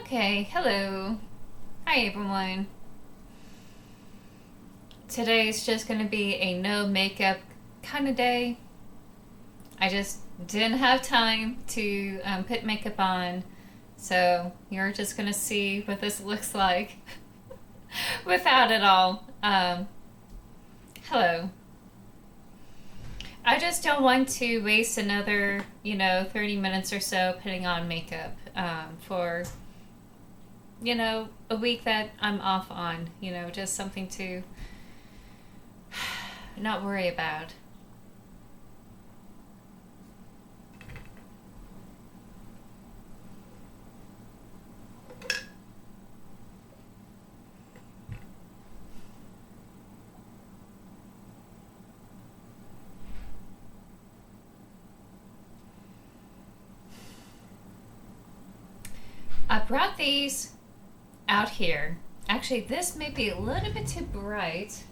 Okay, hello. Hi everyone. Today's just gonna be a no makeup kind of day. I just didn't have time to put makeup on, so you're just gonna see what this looks like without it all. Hello. I just don't want to waste another, 30 minutes or so putting on makeup for a week that I'm off on, just something to not worry about. I brought these out here. Actually, this may be a little bit too bright.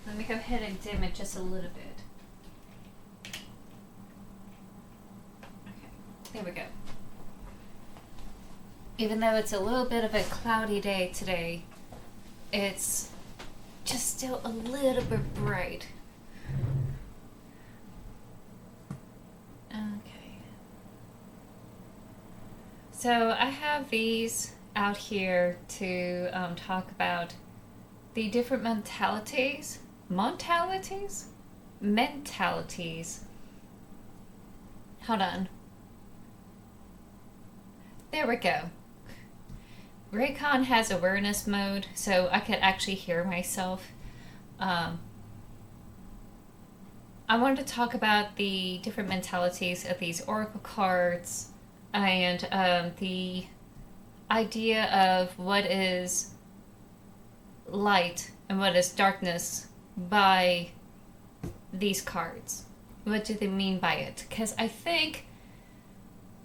Let me go ahead and dim it just a little bit. Okay, there we go. Even though it's a little bit of a cloudy day today, it's just still a little bit bright. Okay. So I have these out here to talk about the different mentalities. Hold on. There we go. Raycon has awareness mode, so I could actually hear myself. I wanted to talk about the different mentalities of these oracle cards and the idea of what is light and what is darkness by these cards. What do they mean by it? Because I think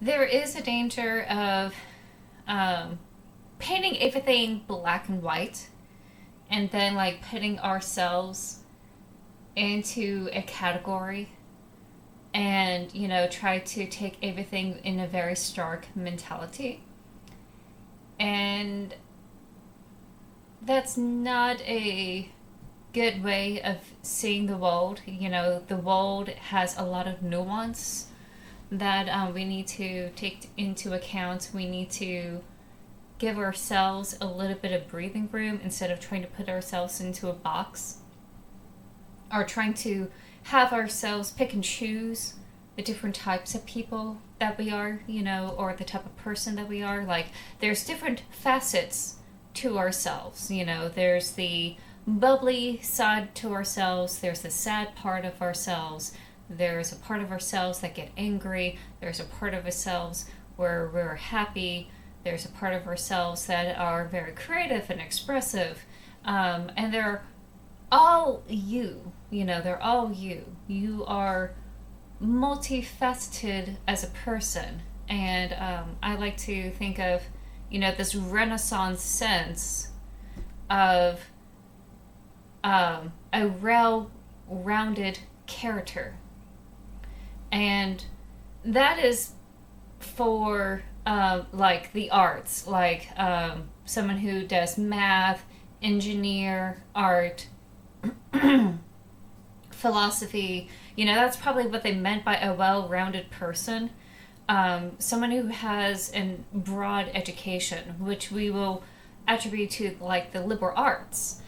there is a danger of painting everything black and white and then like putting ourselves into a category and try to take everything in a very stark mentality, and that's not a good way of seeing the world. The world has a lot of nuance that we need to take into account. We need to give ourselves a little bit of breathing room instead of trying to put ourselves into a box or trying to have ourselves pick and choose the different types of people that we are, or the type of person that we are. Like, there's different facets to ourselves. There's the bubbly side to ourselves, there's the sad part of ourselves, there's a part of ourselves that get angry, there's a part of ourselves where we're happy, there's a part of ourselves that are very creative and expressive, and they're all you. They're all you. You are multifaceted as a person, and I like to think of this Renaissance sense of a well-rounded character, and that is for like the arts, like someone who does math, engineer, art, philosophy. That's probably what they meant by a well-rounded person. Someone who has a broad education, which we will attribute to like the liberal arts.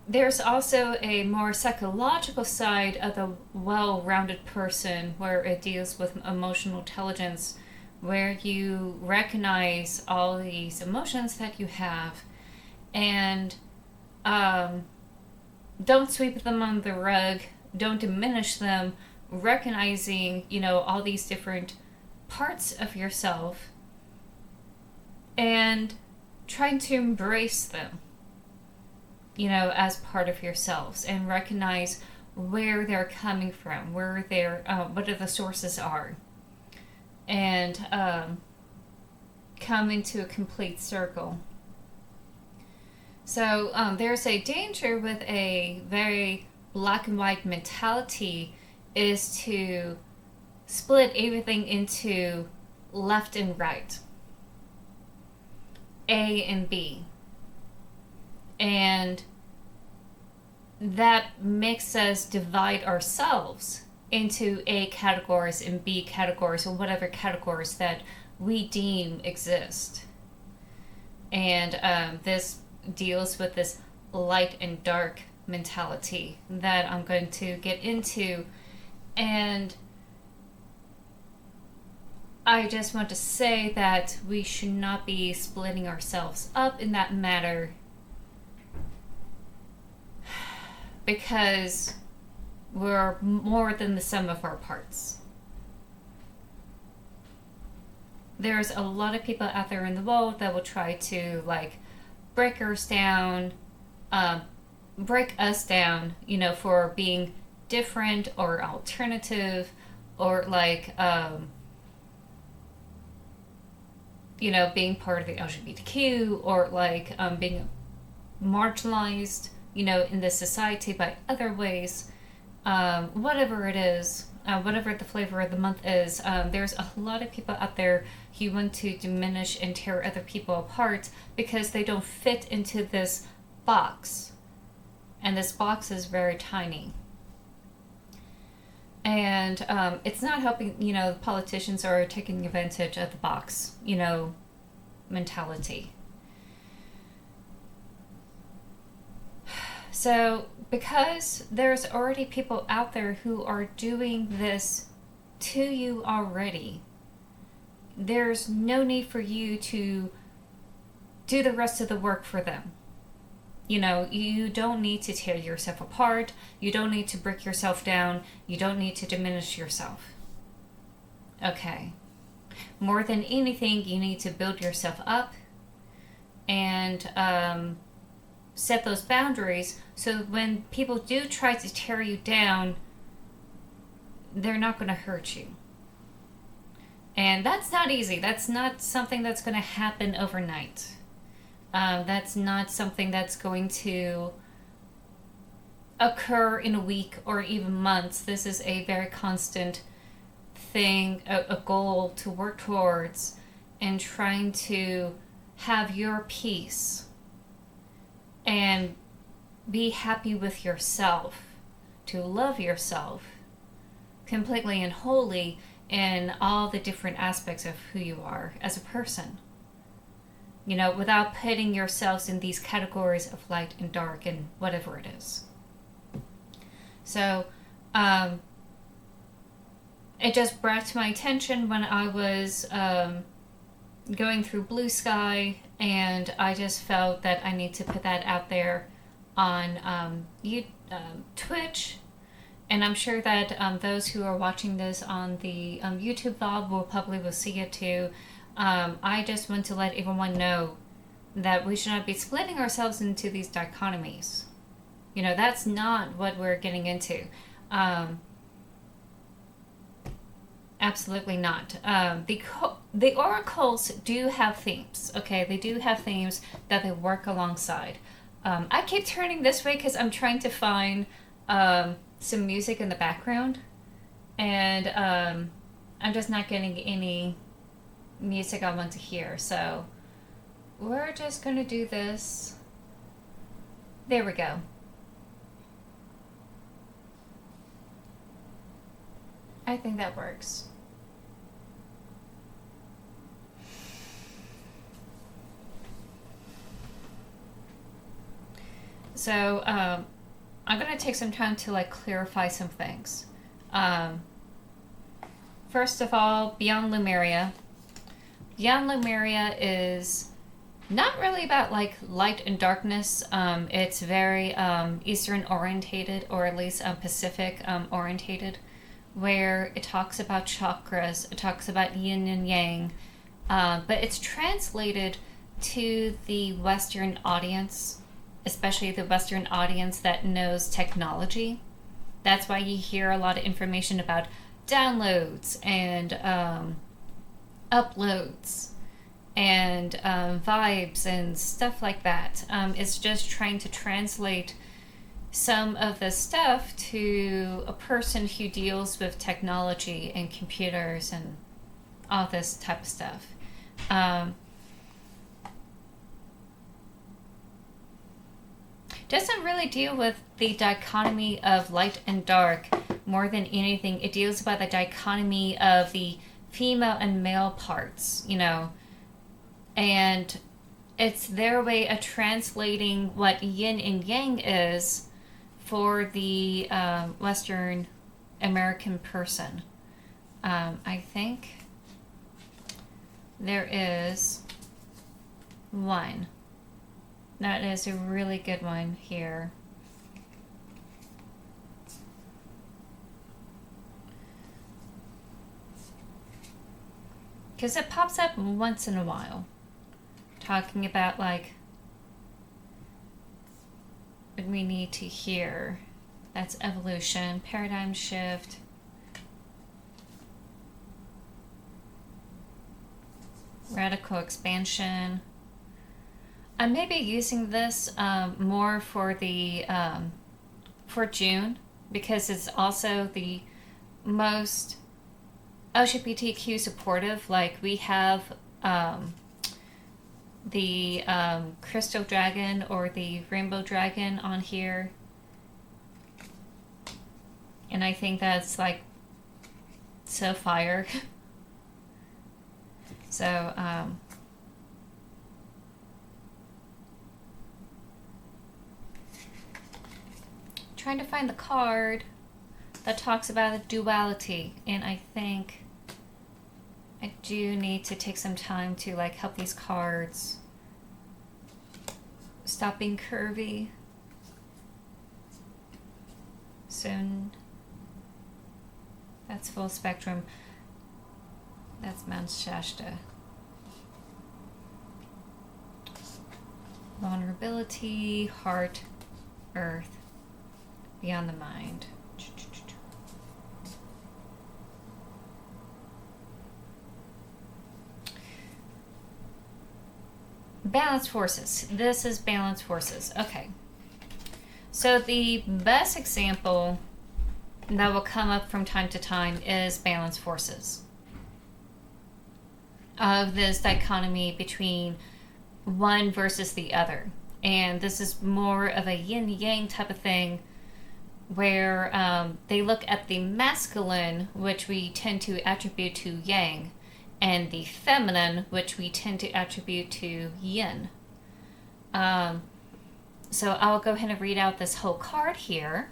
There's also a more psychological side of the well-rounded person where it deals with emotional intelligence, where you recognize all these emotions that you have and don't sweep them on the rug, don't diminish them, recognizing, all these different parts of yourself and trying to embrace them, as part of yourselves, and recognize where they're coming from, where they're, what the sources are, and come into a complete circle. So there's a danger with a very black and white mentality is to split everything into left and right, A and B. And that makes us divide ourselves into A categories and B categories, or whatever categories that we deem exist. And this deals with this light and dark mentality that I'm going to get into. And I just want to say that we should not be splitting ourselves up in that matter, because we're more than the sum of our parts. There's a lot of people out there in the world that will try to like break us down, for being different or alternative, or like being part of the LGBTQ, or like being marginalized, in the society by other ways. Whatever it is, whatever the flavor of the month is, there's a lot of people out there who want to diminish and tear other people apart because they don't fit into this box. And this box is very tiny. And it's not helping, the politicians are taking advantage of the box, mentality. So, because there's already people out there who are doing this to you already, there's no need for you to do the rest of the work for them. You don't need to tear yourself apart. You don't need to break yourself down. You don't need to diminish yourself. Okay. More than anything, you need to build yourself up and set those boundaries so when people do try to tear you down, they're not going to hurt you. And that's not easy. That's not something that's going to happen overnight. That's not something that's going to occur in a week or even months. This is a very constant thing, a goal to work towards, and trying to have your peace and be happy with yourself, to love yourself completely and wholly in all the different aspects of who you are as a person. Without putting yourselves in these categories of light and dark and whatever it is. So, it just brought to my attention when I was going through Blue Sky, and I just felt that I need to put that out there on Twitch. And I'm sure that those who are watching this on the YouTube VOD will see it too. I just want to let everyone know that we should not be splitting ourselves into these dichotomies. That's not what we're getting into. Absolutely not. The oracles do have themes, okay? They do have themes that they work alongside. I keep turning this way because I'm trying to find some music in the background. And I'm just not getting any music I want to hear. So we're just going to do this. There we go. I think that works. So, I'm going to take some time to clarify some things. First of all, Beyond Lemuria. Beyond Lemuria is not really about light and darkness. It's very Eastern orientated, or at least Pacific orientated, where it talks about chakras, it talks about yin and yang, but it's translated to the Western audience, especially the Western audience that knows technology. That's why you hear a lot of information about downloads and uploads and vibes and stuff like that. It's just trying to translate some of the stuff to a person who deals with technology and computers and all this type of stuff. Um, doesn't really deal with the dichotomy of light and dark more than anything. It deals about the dichotomy of the female and male parts, you know, and it's their way of translating what yin and yang is for the Western American person. I think there is one. That is a really good one here. Because it pops up once in a while. Talking about like what we need to hear. That's evolution, paradigm shift. Radical expansion. I may be using this more for the for June because it's also the most LGBTQ supportive. Like we have the crystal dragon or the rainbow dragon on here, and I think that's like so fire. So trying to find the card that talks about the duality, and I think I do need to take some time to like help these cards stop being curvy soon. That's full spectrum. That's Mount Shasta. Vulnerability, heart, earth, beyond the mind. Balance forces. This is balance forces. Okay. So the best example that will come up from time to time is balance forces. Of this dichotomy between one versus the other. And this is more of a yin-yang type of thing where they look at the masculine, which we tend to attribute to yang, and the feminine, which we tend to attribute to yin. So I'll go ahead and read out this whole card here.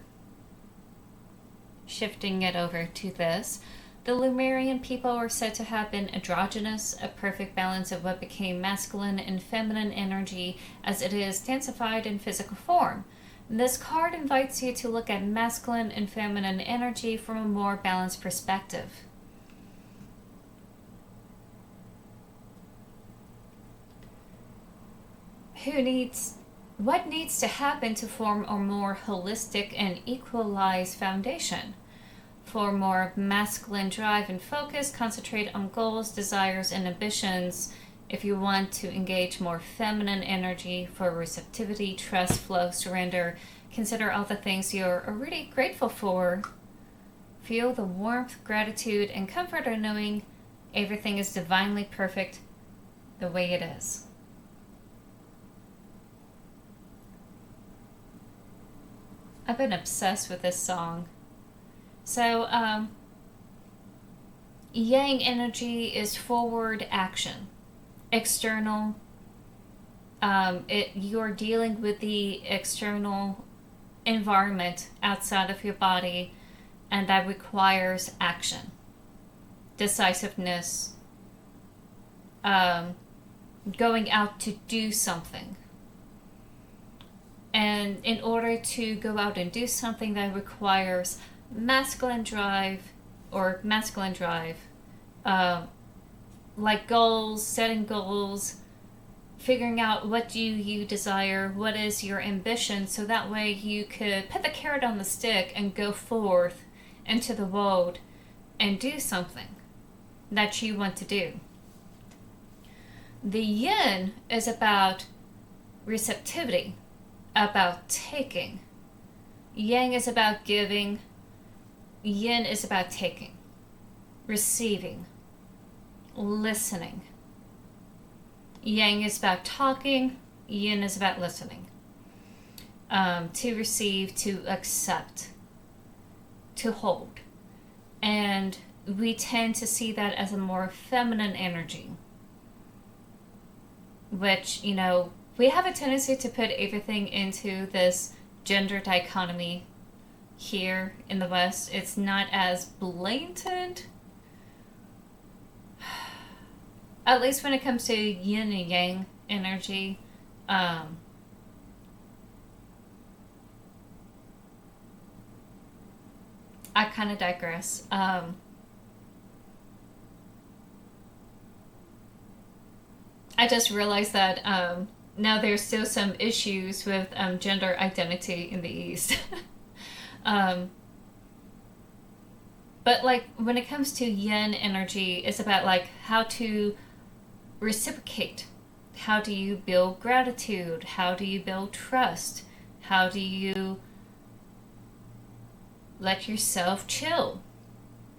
Shifting it over to this. The Lemurian people are said to have been androgynous, a perfect balance of what became masculine and feminine energy as it is densified in physical form. This card invites you to look at masculine and feminine energy from a more balanced perspective. What needs to happen to form a more holistic and equalized foundation? For more masculine drive and focus, concentrate on goals, desires, and ambitions. If you want to engage more feminine energy for receptivity, trust, flow, surrender, consider all the things you're already grateful for. Feel the warmth, gratitude, and comfort of knowing everything is divinely perfect the way it is. I've been obsessed with this song. So, yang energy is forward action, external. You're dealing with the external environment outside of your body, and that requires action, decisiveness, going out to do something. And in order to go out and do something, that requires masculine drive, like goals, setting goals, figuring out what do you desire, what is your ambition, so that way you could put the carrot on the stick and go forth into the world and do something that you want to do. The yin is about receptivity, about taking. Yang is about giving. Yin is about taking, receiving, listening. Yang is about talking, yin is about listening. To receive, to accept, to hold. And we tend to see that as a more feminine energy, which, we have a tendency to put everything into this gender dichotomy here in the West. It's not as blatant, at least when it comes to yin and yang energy. I kind of digress. I just realized that now there's still some issues with gender identity in the East. um, but like when it comes to yin energy, it's about like how to reciprocate. How do you build gratitude? How do you build trust? How do you let yourself chill?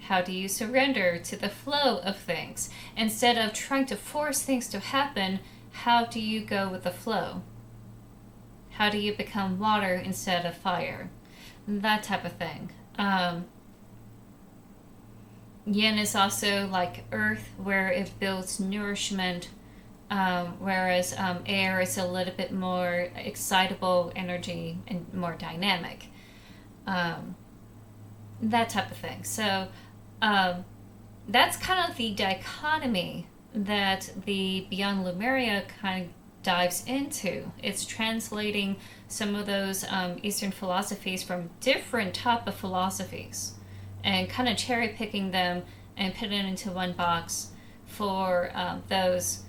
How do you surrender to the flow of things? Instead of trying to force things to happen, how do you go with the flow? How do you become water instead of fire? That type of thing. Yin is also like earth, where it builds nourishment, whereas air is a little bit more excitable energy and more dynamic. That type of thing. So that's kind of the dichotomy that the Beyond Lemuria kind of dives into. It's translating some of those Eastern philosophies from different type of philosophies and kind of cherry picking them and putting it into one box for those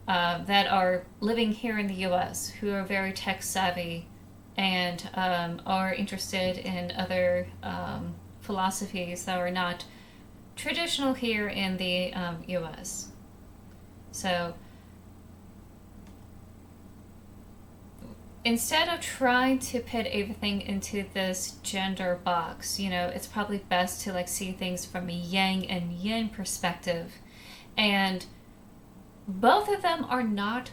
that are living here in the U.S. who are very tech savvy and are interested in other philosophies that are not traditional here in the U.S. So instead of trying to put everything into this gender box, it's probably best to like see things from a yang and yin perspective. And both of them are not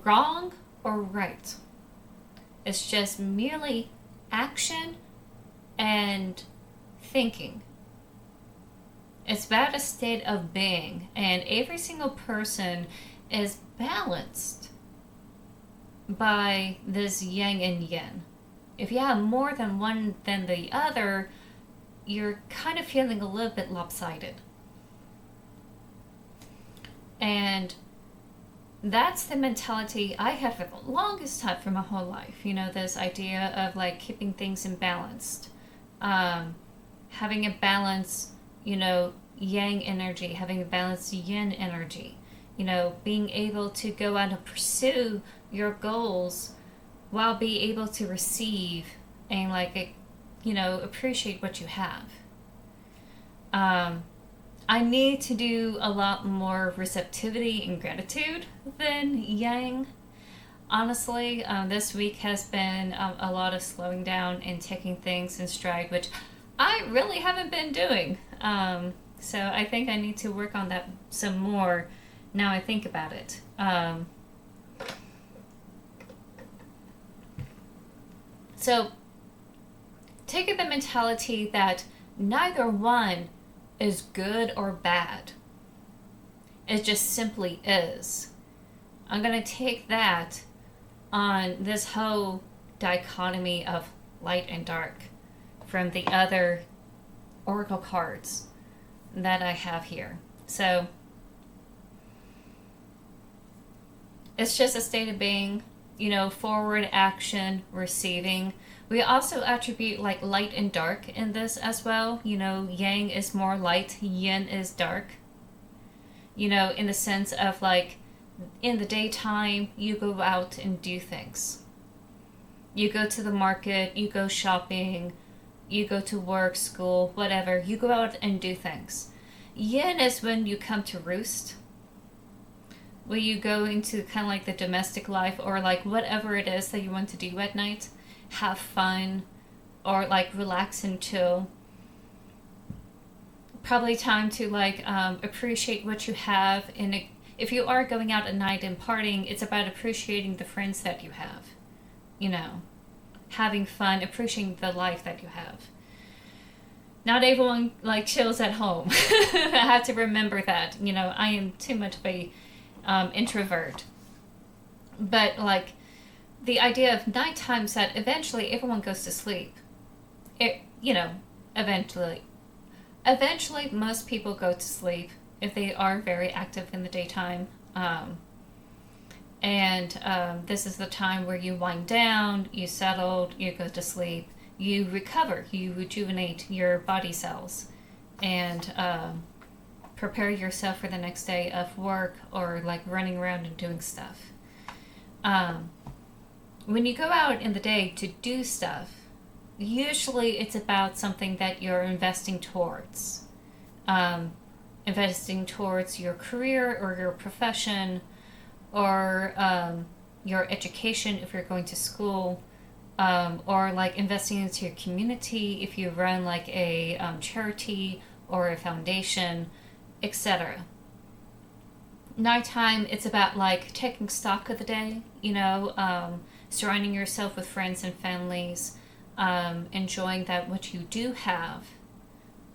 wrong or right. It's just merely action and thinking. It's about a state of being, and every single person is balanced by this yang and yin. If you have more than one than the other, you're kind of feeling a little bit lopsided. And that's the mentality I had for the longest time for my whole life. This idea of like keeping things in balance, having a balance, yang energy, having a balanced yin energy, being able to go out and pursue your goals while be able to receive and like, appreciate what you have. I need to do a lot more receptivity and gratitude than yang. Honestly, this week has been a lot of slowing down and taking things in stride, which I really haven't been doing. So I think I need to work on that some more now I think about it. So taking the mentality that neither one is good or bad. It just simply is. I'm going to take that on this whole dichotomy of light and dark from the other oracle cards that I have here. So it's just a state of being, forward action, receiving. We also attribute like light and dark in this as well. Yang is more light, yin is dark. In the sense of like in the daytime, you go out and do things. You go to the market, you go shopping, you go to work, school, whatever. You go out and do things. Yin is when you come to roost. When you go into kind of like the domestic life or like whatever it is that you want to do at night. Have fun or like relax and chill. probably time to like appreciate what you have. And if you are going out at night and partying, it's about appreciating the friends that you have, you know, having fun, appreciating the life that you have. Not everyone like chills at home. I have to remember that. You know, I am too much of a introvert. But like the idea of night times that eventually everyone goes to sleep. You know, eventually. Eventually, most people go to sleep if they are very active in the daytime. And this is the time where you wind down, you settle, you go to sleep, you recover, you rejuvenate your body cells, and prepare yourself for the next day of work or like running around and doing stuff. When you go out in the day to do stuff, usually it's about something that you're investing towards. Investing towards your career or your profession or your education if you're going to school, or like investing into your community if you run like a charity or a foundation, etc. Nighttime, it's about like taking stock of the day, you know, surrounding yourself with friends and families, enjoying that what you do have,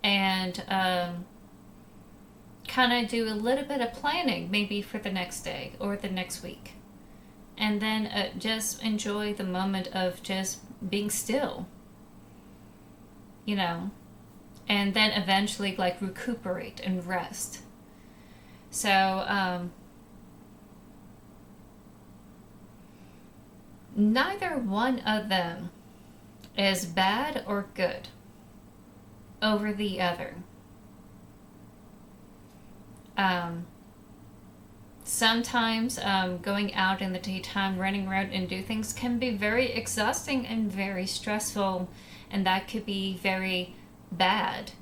and kind of do a little bit of planning maybe for the next day or the next week, and then just enjoy the moment of just being still, you know, and then eventually like recuperate and rest. So neither one of them is bad or good over the other. Sometimes going out in the daytime, running around and do things can be very exhausting and very stressful, and that could be very bad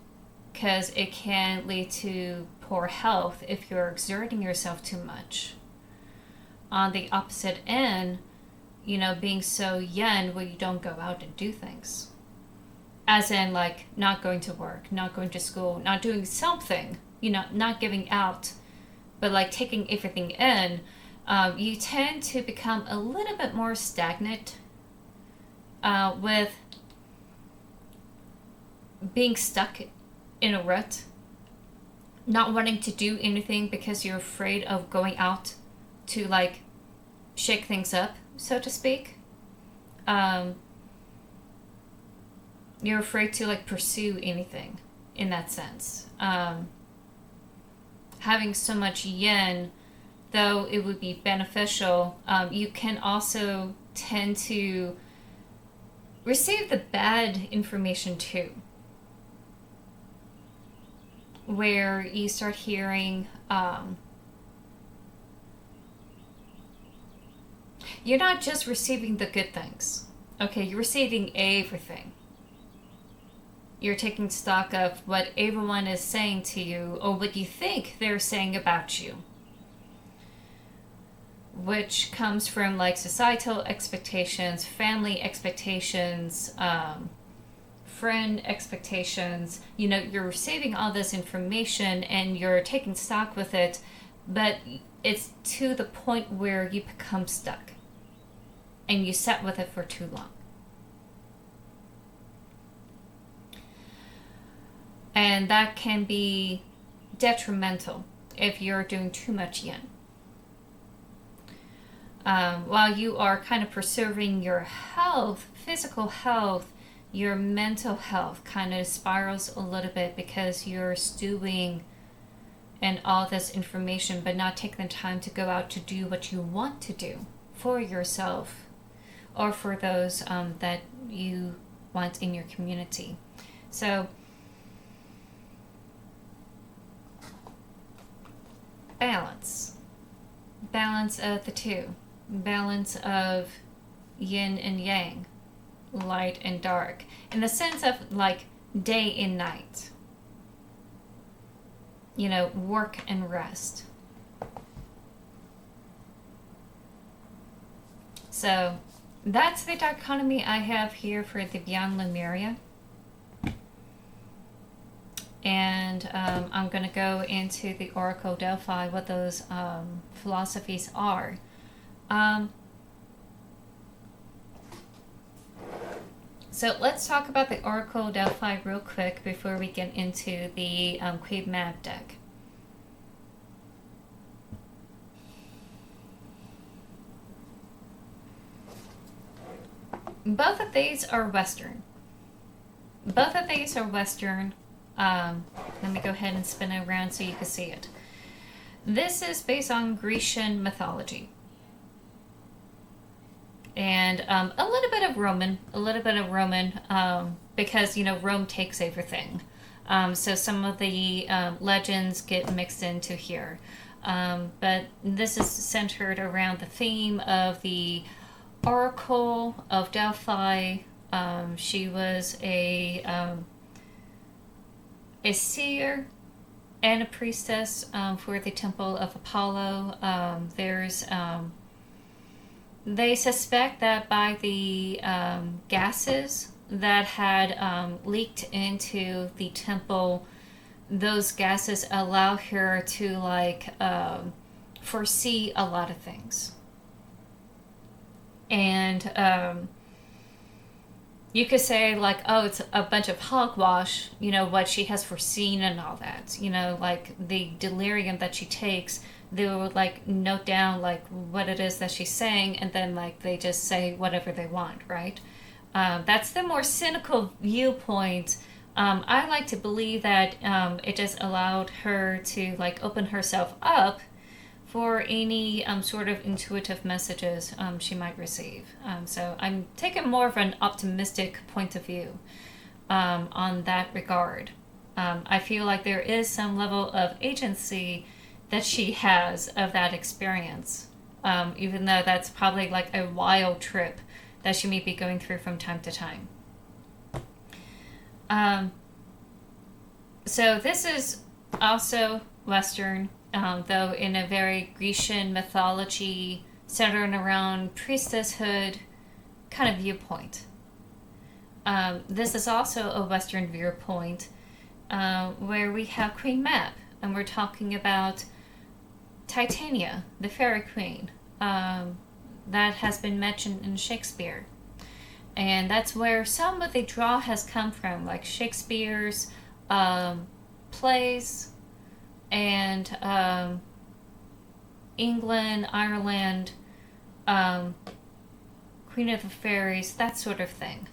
because it can lead to poor health if you're exerting yourself too much. On the opposite end, you know, being so yin where you don't go out and do things. As in, like, not going to work, not going to school, not doing something, you know, not giving out, but like taking everything in, you tend to become a little bit more stagnant with being stuck in a rut, not wanting to do anything because you're afraid of going out to like shake things up, so to speak. You're afraid to like pursue anything in that sense. Having so much yin, though it would be beneficial, you can also tend to receive the bad information too, where you start hearing you're not just receiving the good things. Okay, you're receiving everything. You're taking stock of what everyone is saying to you or what you think they're saying about you, which comes from like societal expectations, family expectations, friend expectations. You know, you're receiving all this information and you're taking stock with it, but it's to the point where you become stuck and you sat with it for too long. And that can be detrimental if you're doing too much yin. While you are kind of preserving your health, physical health, your mental health kind of spirals a little bit because you're stewing in all this information but not taking the time to go out to do what you want to do for yourself or for those that you want in your community. So balance of the two, balance of yin and yang, light and dark, in the sense of like day and night, you know, work and rest. So that's the dichotomy I have here for the Beyond Lemuria. and I'm going to go into the Oracle Delphi, what those philosophies are. So let's talk about the Oracle Delphi real quick before we get into the Queen Mab deck. Both of these are Western. Let me go ahead and spin it around so you can see it. This is based on Grecian mythology. And a little bit of Roman, because, Rome takes everything. So some of the legends get mixed into here. But this is centered around the theme of the Oracle of Delphi. She was a seer and a priestess for the Temple of Apollo. They suspect that by the gases that had leaked into the temple, those gases allow her to foresee a lot of things. And you could say it's a bunch of hogwash, what she has foreseen and all that, the delirium that she takes. They will note down what it is that she's saying, and then they just say whatever they want, right? That's the more cynical viewpoint. I like to believe that it just allowed her to open herself up for any sort of intuitive messages she might receive. So I'm taking more of an optimistic point of view on that regard. I feel like there is some level of agency that she has of that experience, even though that's probably a wild trip that she may be going through from time to time. So this is also Western, though in a very Grecian mythology centered around priestesshood kind of viewpoint. This is also a Western viewpoint where we have Queen Mab, and we're talking about Titania, the fairy queen, that has been mentioned in Shakespeare. And that's where some of the draw has come from, like Shakespeare's plays and England, Ireland, Queen of the Fairies, that sort of thing.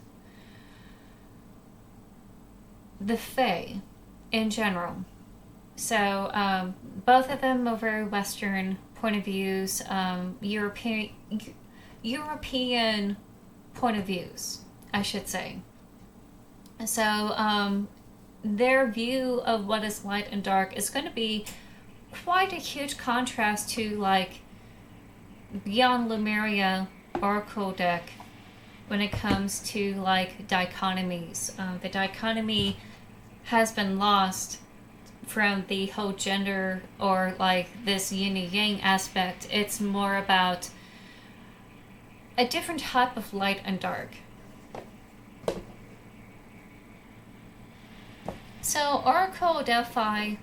The Fae, in general. So both of them are very Western point of views, European point of views, I should say. So their view of what is light and dark is going to be quite a huge contrast to Beyond Lemuria Oracle deck when it comes to dichotomies. The dichotomy has been lost from the whole gender or this yin and yang aspect. It's more about a different type of light and dark. So Oracle Delphi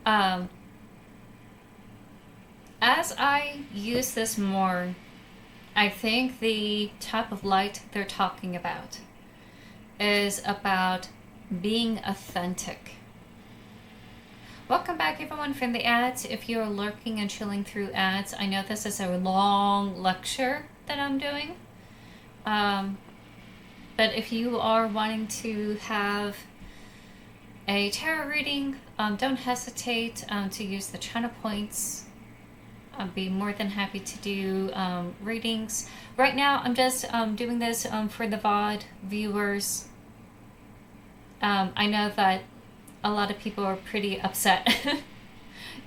as I use this more, I think the type of light they're talking about is about being authentic. Welcome back, everyone, from the ads. If you're lurking and chilling through ads, I know this is a long lecture that I'm doing. But if you are wanting to have a tarot reading, don't hesitate to use the channel points. I'll be more than happy to do readings. Right now, I'm just doing this for the VOD viewers. I know that a lot of people are pretty upset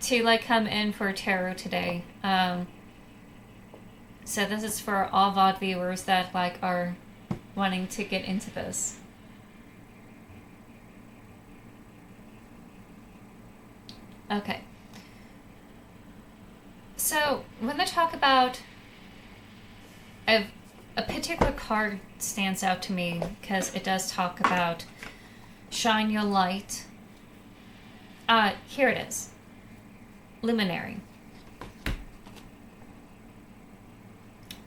to come in for tarot today. So this is for all VOD viewers that are wanting to get into this. Okay. So when they talk about a particular card stands out to me because it does talk about shine your light. Here it is. Luminary.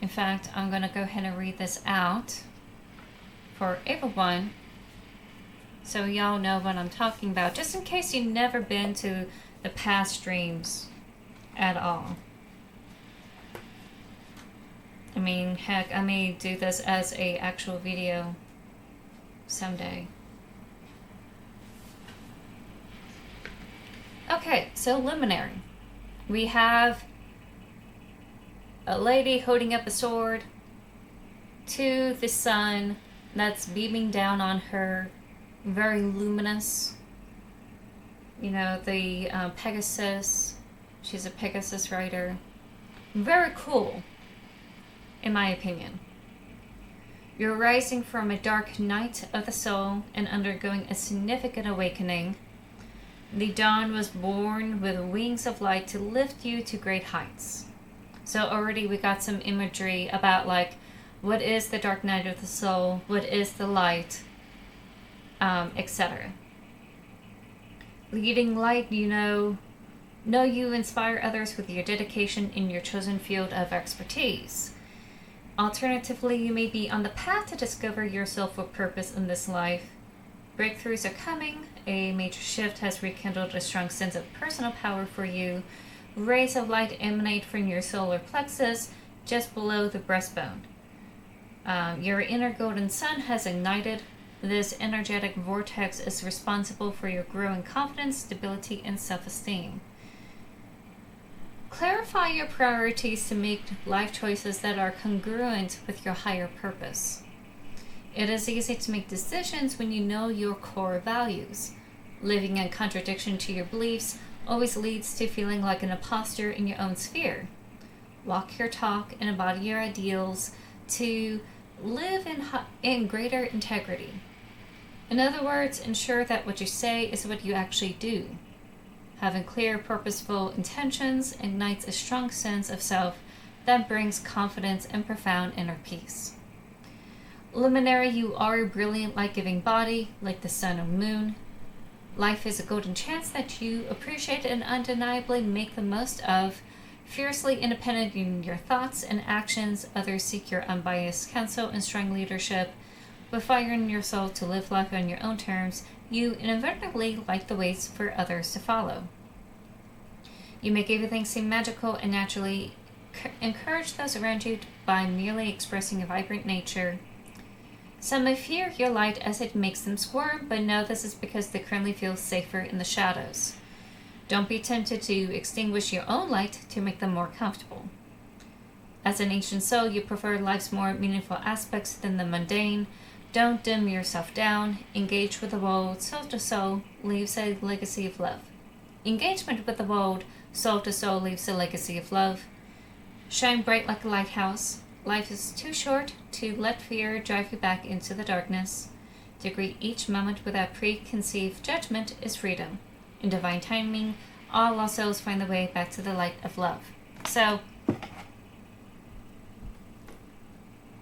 In fact, I'm going to go ahead and read this out for everyone so y'all know what I'm talking about, just in case you've never been to the past streams at all. I mean, heck, I may do this as a actual video someday. Okay, so luminary. We have a lady holding up a sword to the sun that's beaming down on her, very luminous. You know, the Pegasus. She's a Pegasus rider. Very cool, in my opinion. You're rising from a dark night of the soul and undergoing a significant awakening. The dawn was born with wings of light to lift you to great heights. So already we got some imagery about like, what is the dark night of the soul? What is the light? Etc. Leading light, you inspire others with your dedication in your chosen field of expertise. Alternatively, you may be on the path to discover your self-will purpose in this life. Breakthroughs are coming. A major shift has rekindled a strong sense of personal power for you. Rays of light emanate from your solar plexus, just below the breastbone. Your inner golden sun has ignited. This energetic vortex is responsible for your growing confidence, stability, and self-esteem. Clarify your priorities to make life choices that are congruent with your higher purpose. It is easy to make decisions when you know your core values. Living in contradiction to your beliefs always leads to feeling like an imposter in your own sphere. Walk your talk and embody your ideals to live in greater integrity. In other words, ensure that what you say is what you actually do. Having clear, purposeful intentions ignites a strong sense of self that brings confidence and profound inner peace. Luminary, you are a brilliant light-giving body, like the sun and moon. Life is a golden chance that you appreciate and undeniably make the most of. Fiercely independent in your thoughts and actions, others seek your unbiased counsel and strong leadership. With fire in your soul to live life on your own terms, you inadvertently light the ways for others to follow. You make everything seem magical and naturally encourage those around you by merely expressing a vibrant nature. Some may fear your light as it makes them squirm, but know this is because they currently feel safer in the shadows. Don't be tempted to extinguish your own light to make them more comfortable. As an ancient soul, you prefer life's more meaningful aspects than the mundane. Don't dim yourself down. Engage with the world, soul to soul, leaves a legacy of love. Engagement with the world, soul to soul, leaves a legacy of love. Shine bright like a lighthouse. Life is too short to let fear drive you back into the darkness. To greet each moment without preconceived judgment is freedom. In divine timing, all lost souls find the way back to the light of love. So,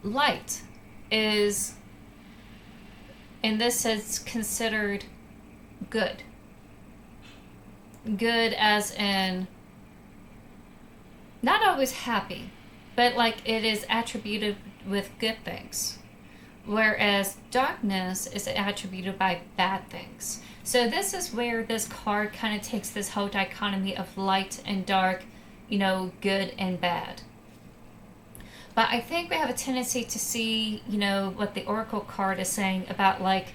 light is, in this sense, considered good. Good as in, not always happy, but like it is attributed with good things. Whereas darkness is attributed by bad things. So this is where this card kind of takes this whole dichotomy of light and dark, good and bad. But I think we have a tendency to see, what the Oracle card is saying about like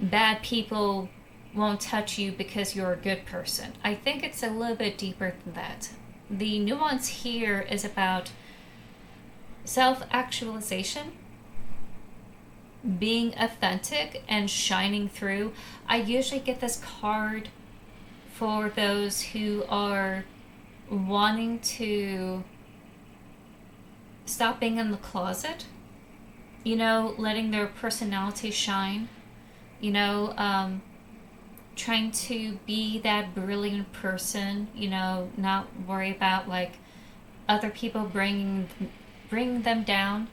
bad people won't touch you because you're a good person. I think it's a little bit deeper than that. The nuance here is about self-actualization, being authentic and shining through. I usually get this card for those who are wanting to stop being in the closet, letting their personality shine, trying to be that brilliant person, not worry about like other people bringing them down,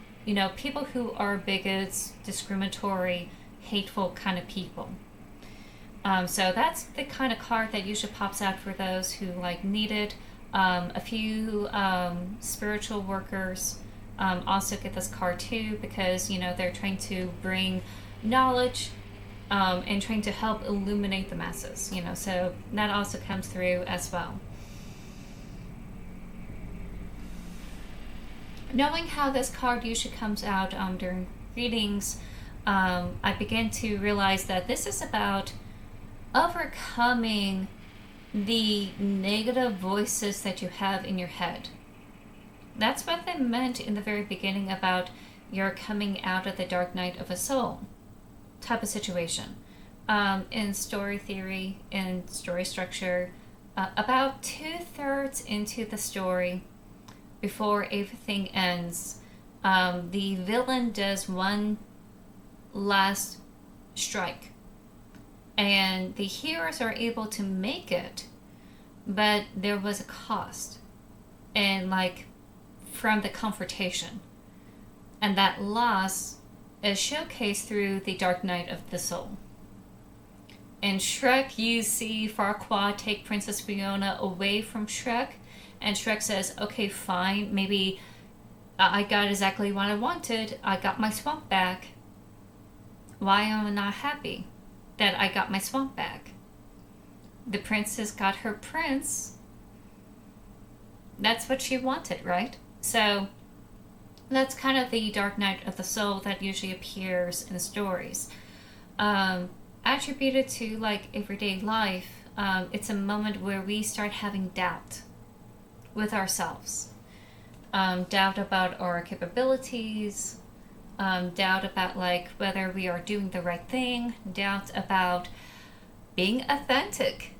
people who are bigots, discriminatory, hateful kind of people. So that's the kind of card that usually pops out for those who like need it. A few spiritual workers also get this card too, because they're trying to bring knowledge and trying to help illuminate the masses. So that also comes through as well. Knowing how this card usually comes out during readings, I begin to realize that this is about overcoming the negative voices that you have in your head. That's what they meant in the very beginning about your coming out of the dark night of a soul type of situation. In story theory, in story structure, about 2/3 into the story, before everything ends, the villain does one last strike. And the heroes are able to make it, but there was a cost. And from the confrontation. And that loss is showcased through the Dark Night of the Soul. In Shrek, you see Farquaad take Princess Fiona away from Shrek, and Shrek says, okay, fine, maybe I got exactly what I wanted. I got my swamp back. Why am I not happy that I got my swamp back? The princess got her prince. That's what she wanted, right? So that's kind of the Dark Night of the Soul that usually appears in stories. Attributed to everyday life, it's a moment where we start having doubt with ourselves. Doubt about our capabilities, doubt about whether we are doing the right thing, doubt about being authentic,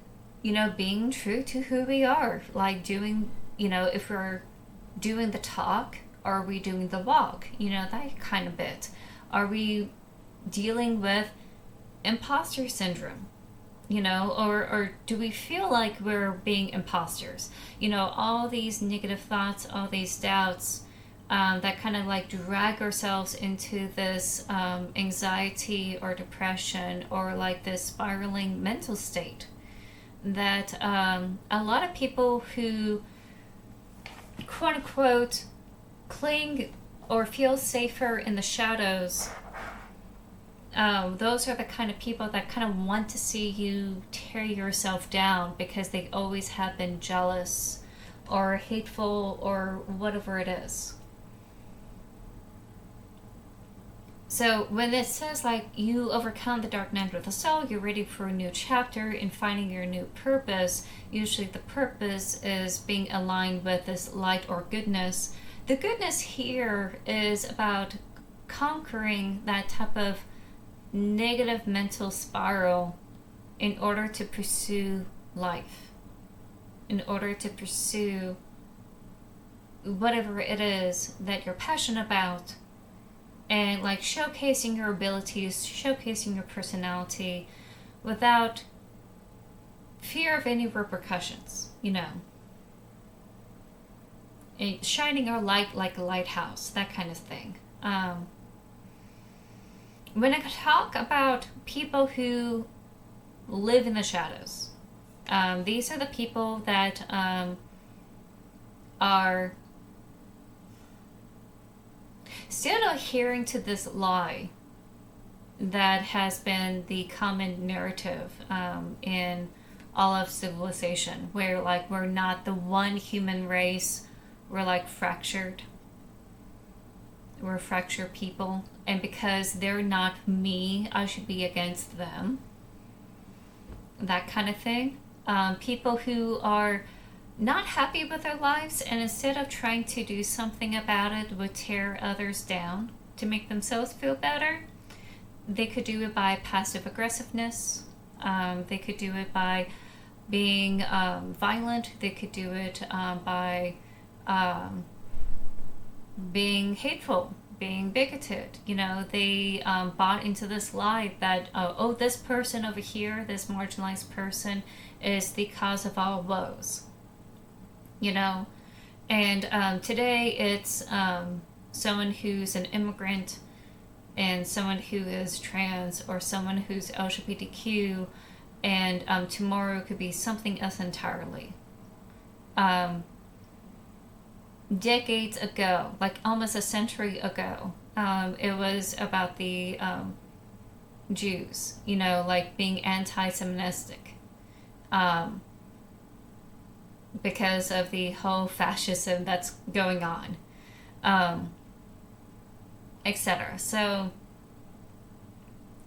being true to who we are, doing, if we're doing the talk, are we doing the walk, that kind of bit. Are we dealing with imposter syndrome, or do we feel like we're being imposters? All these negative thoughts, all these doubts, that kind of drag ourselves into this anxiety or depression, or this spiraling mental state that a lot of people who quote unquote cling or feel safer in the shadows, those are the kind of people that kind of want to see you tear yourself down, because they always have been jealous or hateful or whatever it is. So when it says you overcome the dark night of the soul, you're ready for a new chapter in finding your new purpose. Usually the purpose is being aligned with this light or goodness. The goodness here is about conquering that type of negative mental spiral in order to pursue life, in order to pursue whatever it is that you're passionate about, and showcasing your abilities, showcasing your personality without fear of any repercussions, and shining our light like a lighthouse, that kind of thing. When I talk about people who live in the shadows, these are the people that are still adhering to this lie that has been the common narrative in all of civilization, where we're not the one human race, we're fractured. We're fractured people, and because they're not me, I should be against them. That kind of thing. People who are not happy with their lives, and instead of trying to do something about it, would tear others down to make themselves feel better. They could do it by passive aggressiveness. They could do it by being violent. They could do it by being hateful, being bigoted. They bought into this lie that, this person over here, this marginalized person, is the cause of all woes. And today it's someone who's an immigrant and someone who is trans or someone who's LGBTQ, and tomorrow could be something else entirely. Um, Decades ago, like almost a century ago, it was about the Jews, like being anti-Semitic, um, because of the whole fascism that's going on, um, etc. So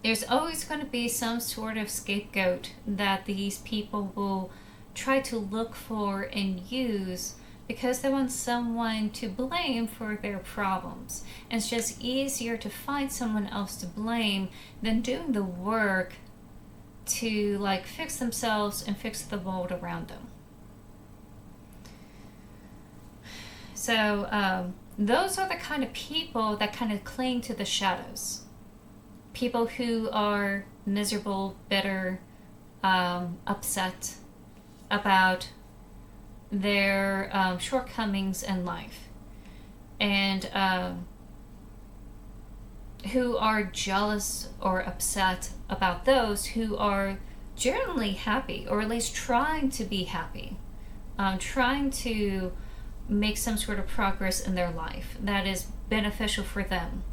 there's always going to be some sort of scapegoat that these people will try to look for and use because they want someone to blame for their problems. And it's just easier to find someone else to blame than doing the work to like fix themselves and fix the world around them. So those are the kind of people that kind of cling to the shadows. People who are miserable, bitter, upset about their shortcomings in life, and who are jealous or upset about those who are generally happy, or at least trying to be happy, trying to make some sort of progress in their life that is beneficial for them.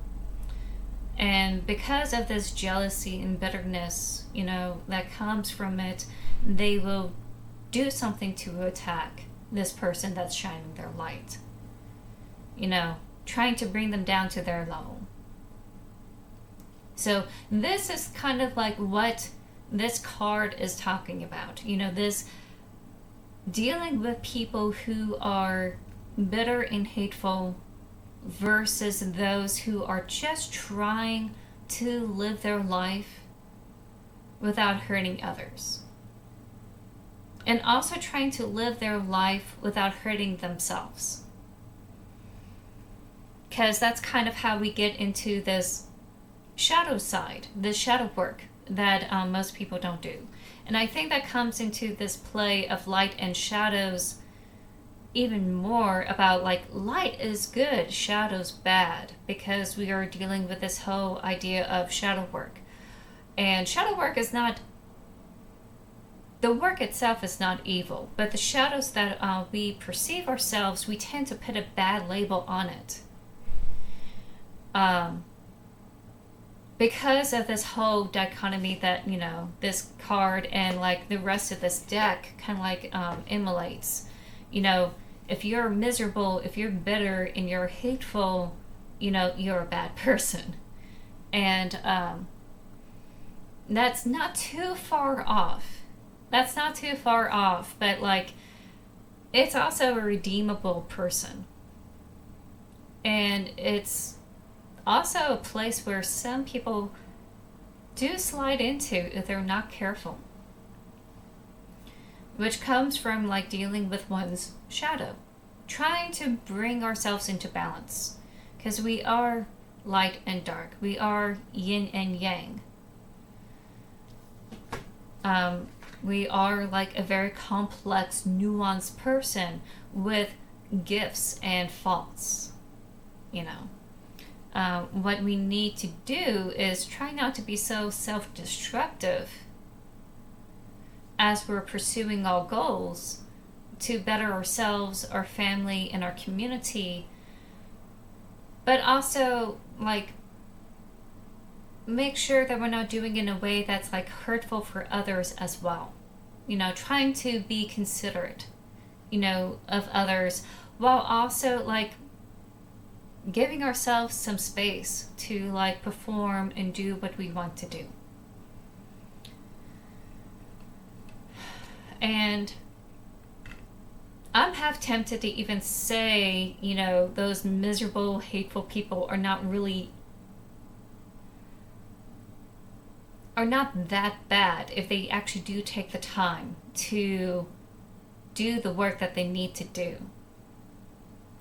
And because of this jealousy and bitterness, that comes from it, they will do something to attack this person that's shining their light. Trying to bring them down to their level. So this is kind of like what this card is talking about. This dealing with people who are bitter and hateful versus those who are just trying to live their life without hurting others. And also trying to live their life without hurting themselves. Because that's kind of how we get into this shadow side, this shadow work that most people don't do. And I think that comes into this play of light and shadows even more about like light is good, shadows bad, because we are dealing with this whole idea of shadow work. And shadow work is not, the work itself is not evil, but the shadows that we perceive ourselves, we tend to put a bad label on it. Because of this whole dichotomy that, this card and like the rest of this deck kind of like emulates. If you're miserable, if you're bitter and you're hateful, you're a bad person. And that's not too far off. But like, it's also a redeemable person. And it's also a place where some people do slide into if they're not careful. Which comes from like dealing with one's shadow. Trying to bring ourselves into balance. Because we are light and dark. We are yin and yang. We are like a very complex, nuanced person with gifts and faults. What we need to do is try not to be so self-destructive as we're pursuing our goals to better ourselves, our family, and our community, but also like make sure that we're not doing it in a way that's like hurtful for others as well. Trying to be considerate, of others, while also like giving ourselves some space to like perform and do what we want to do. And I'm half tempted to even say, those miserable, hateful people are not that bad if they actually do take the time to do the work that they need to do.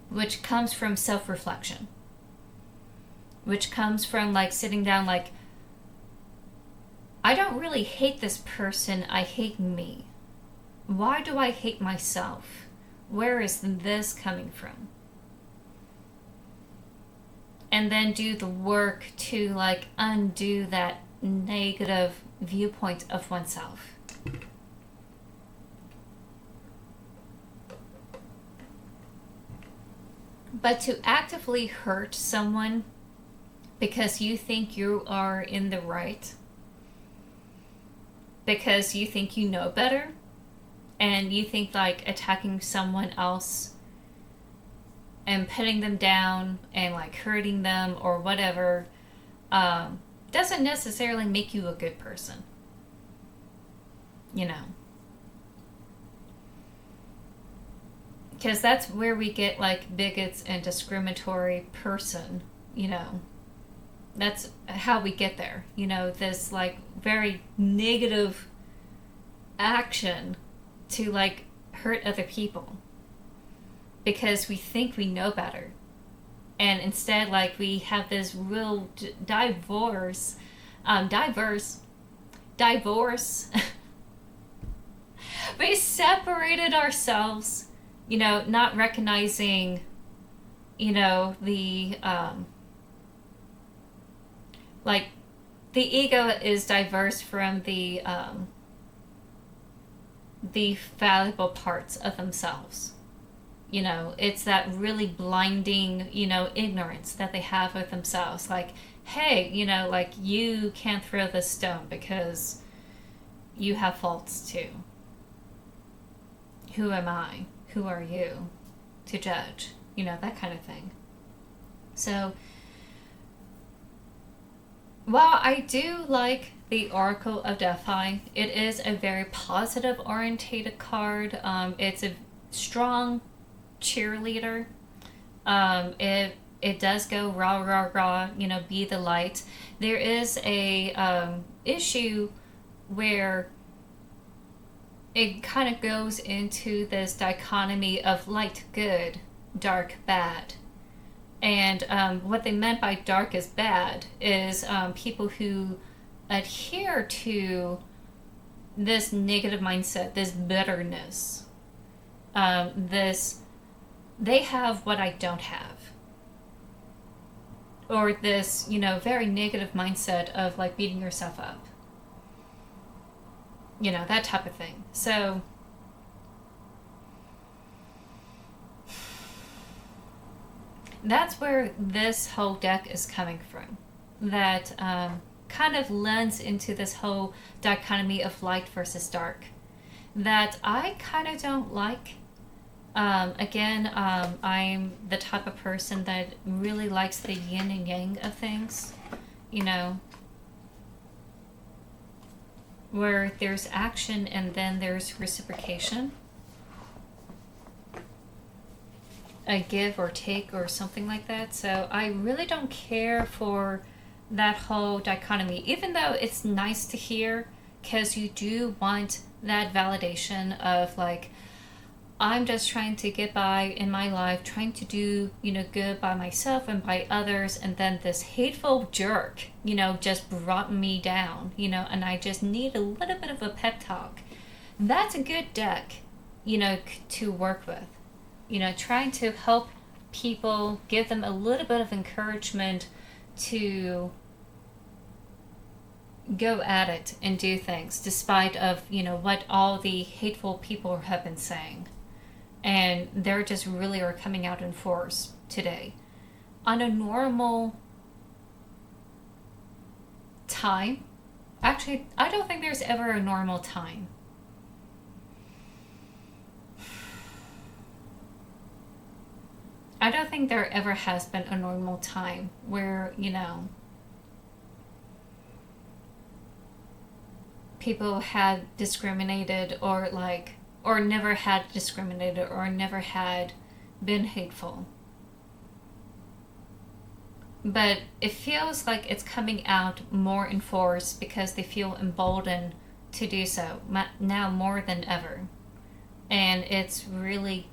Which comes from self-reflection. Which comes from like sitting down like, I don't really hate this person, I hate me. Why do I hate myself? Where is this coming from? and then do the work to like undo that negative viewpoint of oneself. But to actively hurt someone because you think you are in the right, because you think you know better, and you think like attacking someone else and putting them down and like hurting them or whatever doesn't necessarily make you a good person. You know. Because that's where we get like bigots and discriminatory person, you know. That's how we get there. You know, this like very negative action to like hurt other people because we think we know better. And instead, like, we have this real diverse. We separated ourselves, you know, not recognizing, you know, like, the ego is diverse from the valuable parts of themselves. You know, it's that really blinding, you know, ignorance that they have of themselves. Like, hey, you know, like, you can't throw this stone because you have faults too. Who am I? Who are you to judge? You know, that kind of thing. So, while I do like the Oracle of Delphi, it is a very positive orientated card. It's a strong cheerleader. It does go rah rah rah, you know, be the light. There is a issue where it kind of goes into this dichotomy of light good, dark bad. And what they meant by dark is bad is people who adhere to this negative mindset, this bitterness, this they have what I don't have. Or this, you know, very negative mindset of like beating yourself up. You know, that type of thing. So, that's where this whole deck is coming from. That kind of lends into this whole dichotomy of light versus dark. That I kind of don't like. I'm the type of person that really likes the yin and yang of things, you know, where there's action and then there's reciprocation, a give or take or something like that. So I really don't care for that whole dichotomy, even though it's nice to hear, because you do want that validation of like, I'm just trying to get by in my life, trying to do, you know, good by myself and by others, and then this hateful jerk, you know, just brought me down, you know, and I just need a little bit of a pep talk. That's a good deck, you know, to work with. You know, trying to help people, give them a little bit of encouragement to go at it and do things, despite of, you know, what all the hateful people have been saying. And they're just really are coming out in force today. On a normal time, actually, I don't think there's ever a normal time. I don't think there ever has been a normal time where, you know, people had discriminated or like, or never had discriminated or never had been hateful. But it feels like it's coming out more in force because they feel emboldened to do so now more than ever. And it's really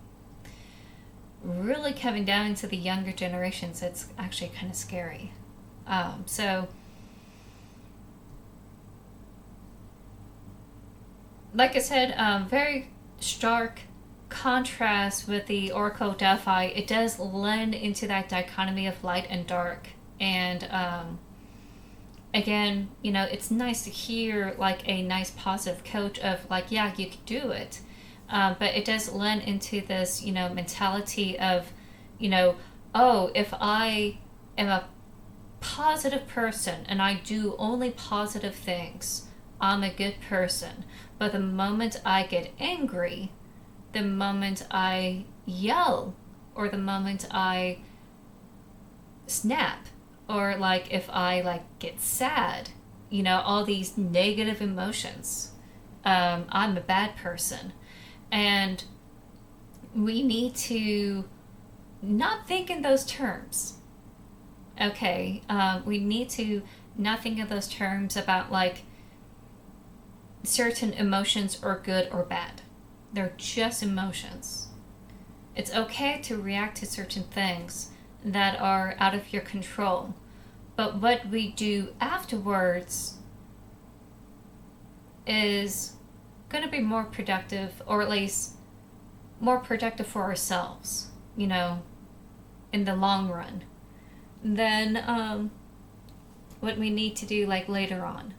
coming down into the younger generations. It's actually kind of scary. So, like I said, very stark contrast with the Oracle Delphi, it does lend into that dichotomy of light and dark. And again, it's nice to hear like a nice positive coach of like, yeah, you can do it. But it does lend into this, mentality of, oh, if I am a positive person and I do only positive things, I'm a good person. But the moment I get angry, the moment I yell, or the moment I snap, or like if I like get sad, all these negative emotions, I'm a bad person. And we need to not think in those terms. Okay, we need to not think in those terms about like certain emotions are good or bad. They're just emotions. It's okay to react to certain things that are out of your control. But what we do afterwards is going to be more productive, or at least more productive for ourselves, in the long run, than what we need to do like later on.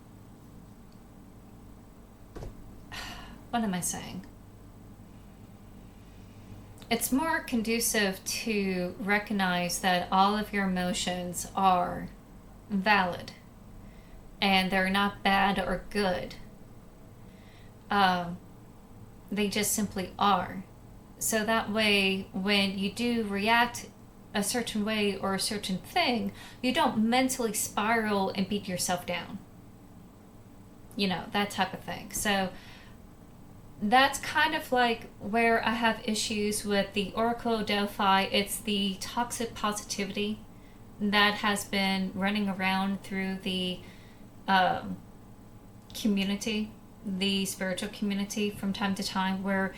What am I saying? It's more conducive to recognize that all of your emotions are valid and they're not bad or good. They just simply are. So that way, when you do react a certain way or a certain thing, you don't mentally spiral and beat yourself down. That type of thing. So that's kind of like where I have issues with the Oracle Delphi. It's the toxic positivity that has been running around through the community, the spiritual community from time to time, where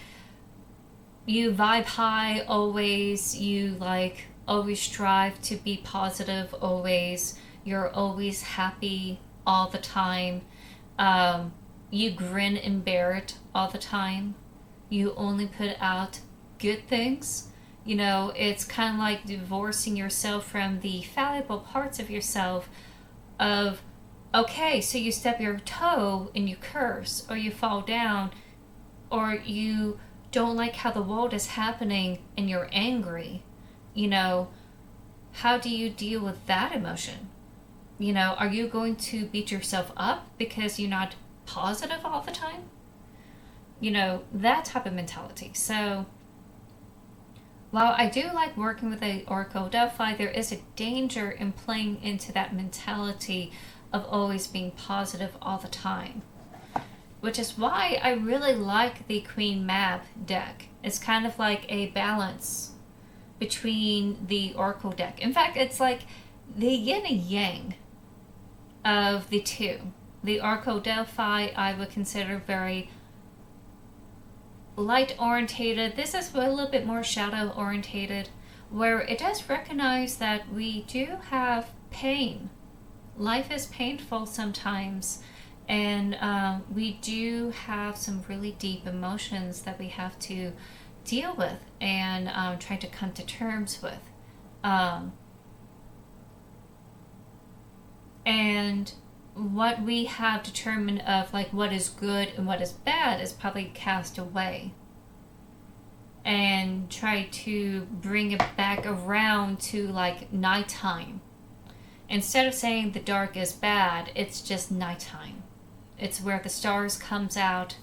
you vibe high always, you like always strive to be positive always, you're always happy all the time. You grin and bear it all the time. You only put out good things. It's kind of like divorcing yourself from the fallible parts of yourself of, okay, so you stub your toe and you curse, or you fall down, or you don't like how the world is happening and you're angry. How do you deal with that emotion? Are you going to beat yourself up because you're not positive all the time? That type of mentality. So while I do like working with the Oracle Delphi, there is a danger in playing into that mentality of always being positive all the time, which is why I really like the Queen Mab deck. It's kind of like a balance between the Oracle deck. In fact, it's like the yin and yang of the two. The Oracle Delphi I would consider very light orientated. This is a little bit more shadow orientated, where it does recognize that we do have pain. Life is painful sometimes, and we do have some really deep emotions that we have to deal with and try to come to terms with. And what we have determined of like what is good and what is bad is probably cast away, and try to bring it back around to like nighttime. Instead of saying the dark is bad, it's just nighttime. It's where the stars comes out.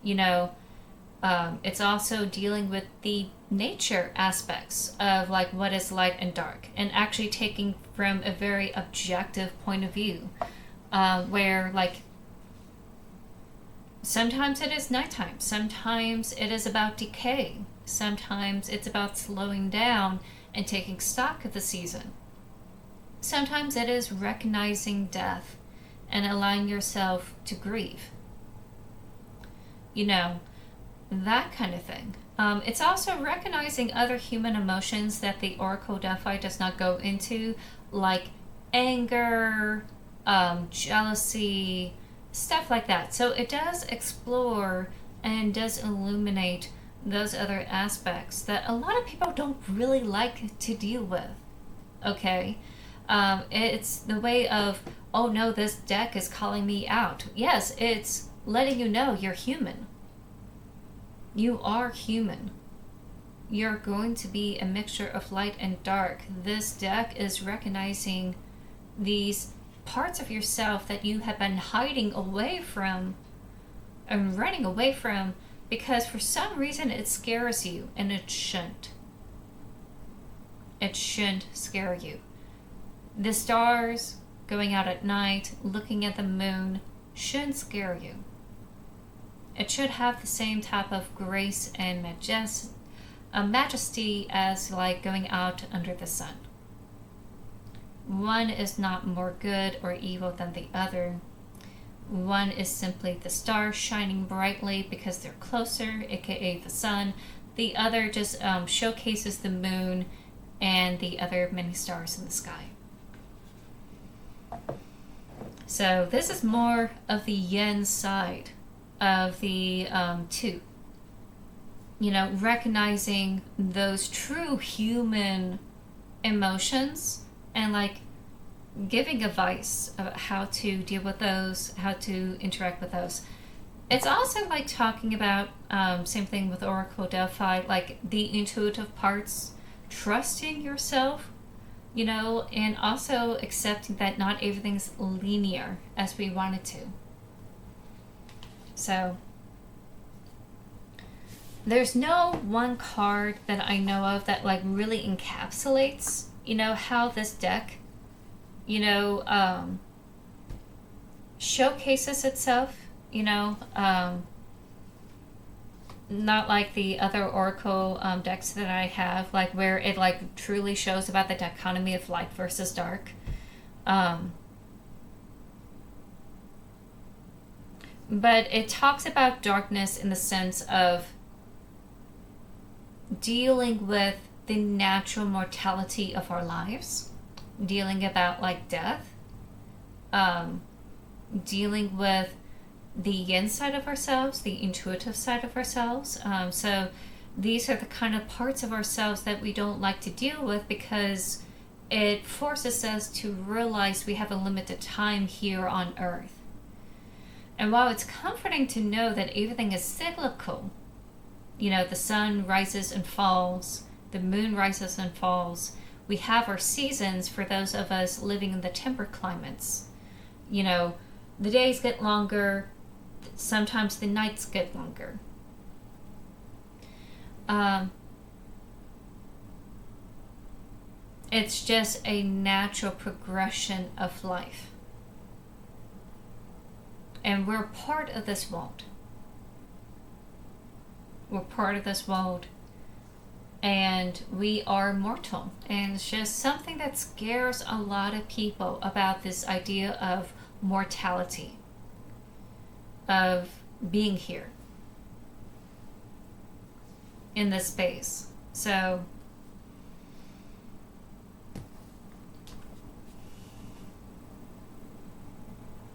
It's also dealing with the nature aspects of like what is light and dark, and actually taking from a very objective point of view, where like sometimes it is nighttime, sometimes it is about decay, sometimes it's about slowing down and taking stock of the season. Sometimes it is recognizing death and allowing yourself to grieve. That kind of thing. It's also recognizing other human emotions that the Oracle Delphi does not go into, like anger, jealousy, stuff like that. So it does explore and does illuminate those other aspects that a lot of people don't really like to deal with. Okay? It's the way of, oh no, this deck is calling me out. Yes, it's letting you know you're human. You are human. You're going to be a mixture of light and dark. This deck is recognizing these parts of yourself that you have been hiding away from and running away from because for some reason it scares you, and it shouldn't. It shouldn't scare you. The stars going out at night, looking at the moon, shouldn't scare you. It should have the same type of grace and majesty as like going out under the sun. One is not more good or evil than the other. One is simply the stars shining brightly because they're closer, aka the sun. The other just showcases the moon and the other many stars in the sky. So this is more of the yin side of the two. You know, recognizing those true human emotions and like giving advice about how to deal with those, how to interact with those. It's also like talking about, same thing with Oracle Delphi, like the intuitive parts, trusting yourself, you know, and also accepting that not everything's linear as we want it to. So there's no one card that I know of that like really encapsulates, you know, how this deck, you know, showcases itself, you know, not like the other Oracle decks that I have, like where it like truly shows about the dichotomy of light versus dark. But it talks about darkness in the sense of dealing with the natural mortality of our lives, dealing about like death, dealing with the inside of ourselves, the intuitive side of ourselves. So these are the kind of parts of ourselves that we don't like to deal with because it forces us to realize we have a limited time here on Earth. And while it's comforting to know that everything is cyclical, you know, the sun rises and falls, the moon rises and falls, we have our seasons for those of us living in the temperate climates. You know, the days get longer, sometimes the nights get longer. It's just a natural progression of life. And we're part of this world. We're part of this world. And we are mortal. And it's just something that scares a lot of people about this idea of mortality, of being here in this space. So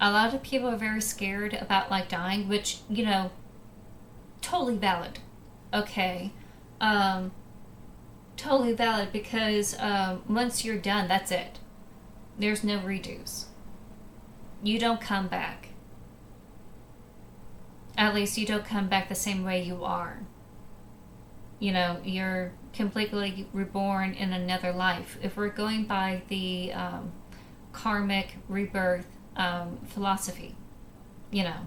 a lot of people are very scared about like dying, which, you know, totally valid. Okay. Totally valid because once you're done, that's it. There's no redos. You don't come back. At least you don't come back the same way you are. You know, you're completely reborn in another life. If we're going by the karmic rebirth philosophy, you know,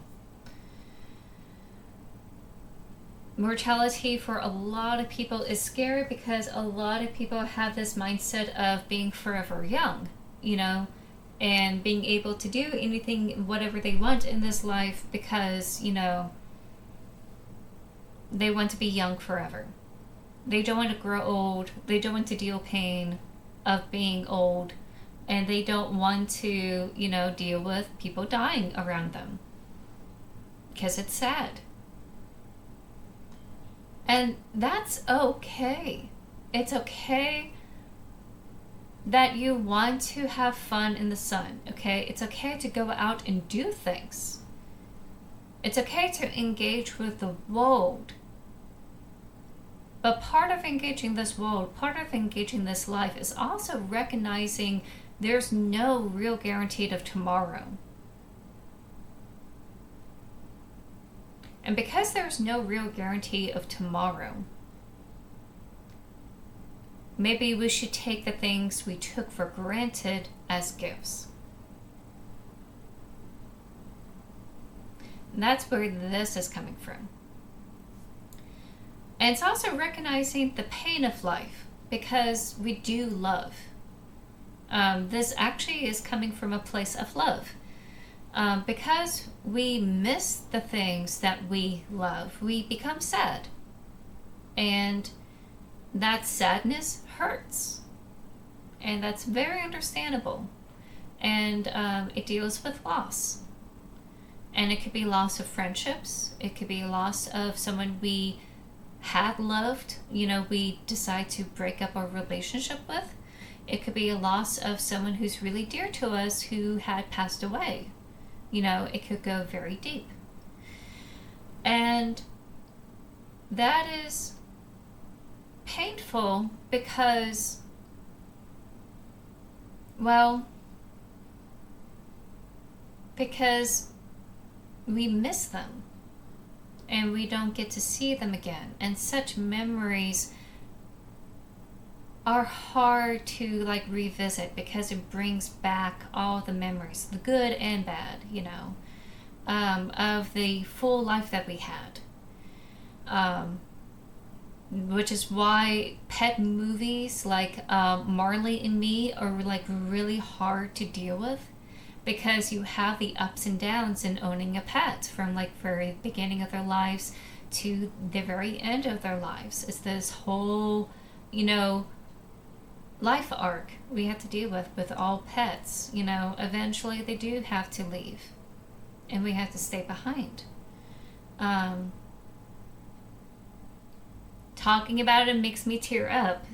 mortality for a lot of people is scary because a lot of people have this mindset of being forever young, you know, and being able to do anything, whatever they want in this life because, you know, they want to be young forever. They don't want to grow old. They don't want to deal pain of being old. And they don't want to, you know, deal with people dying around them. Because it's sad. And that's okay. It's okay that you want to have fun in the sun, okay? It's okay to go out and do things. It's okay to engage with the world But part of engaging this world, part of engaging this life is also recognizing there's no real guarantee of tomorrow. And because there's no real guarantee of tomorrow, maybe we should take the things we took for granted as gifts. And that's where this is coming from. And it's also recognizing the pain of life, because we do love. This actually is coming from a place of love. Because we miss the things that we love, we become sad. And that sadness hurts. And that's very understandable. And it deals with loss. And it could be loss of friendships. It could be loss of someone we had loved, we decide to break up our relationship with. It could be a loss of someone who's really dear to us who had passed away. It could go very deep. And that is painful because, because we miss them and we don't get to see them again. And such memories are hard to revisit because it brings back all the memories, the good and bad, of the full life that we had. Which is why pet movies like Marley and Me are really hard to deal with, because you have the ups and downs in owning a pet from very beginning of their lives to the very end of their lives. It's this whole, life arc we have to deal with all pets. Eventually they do have to leave and we have to stay behind. Talking about it makes me tear up.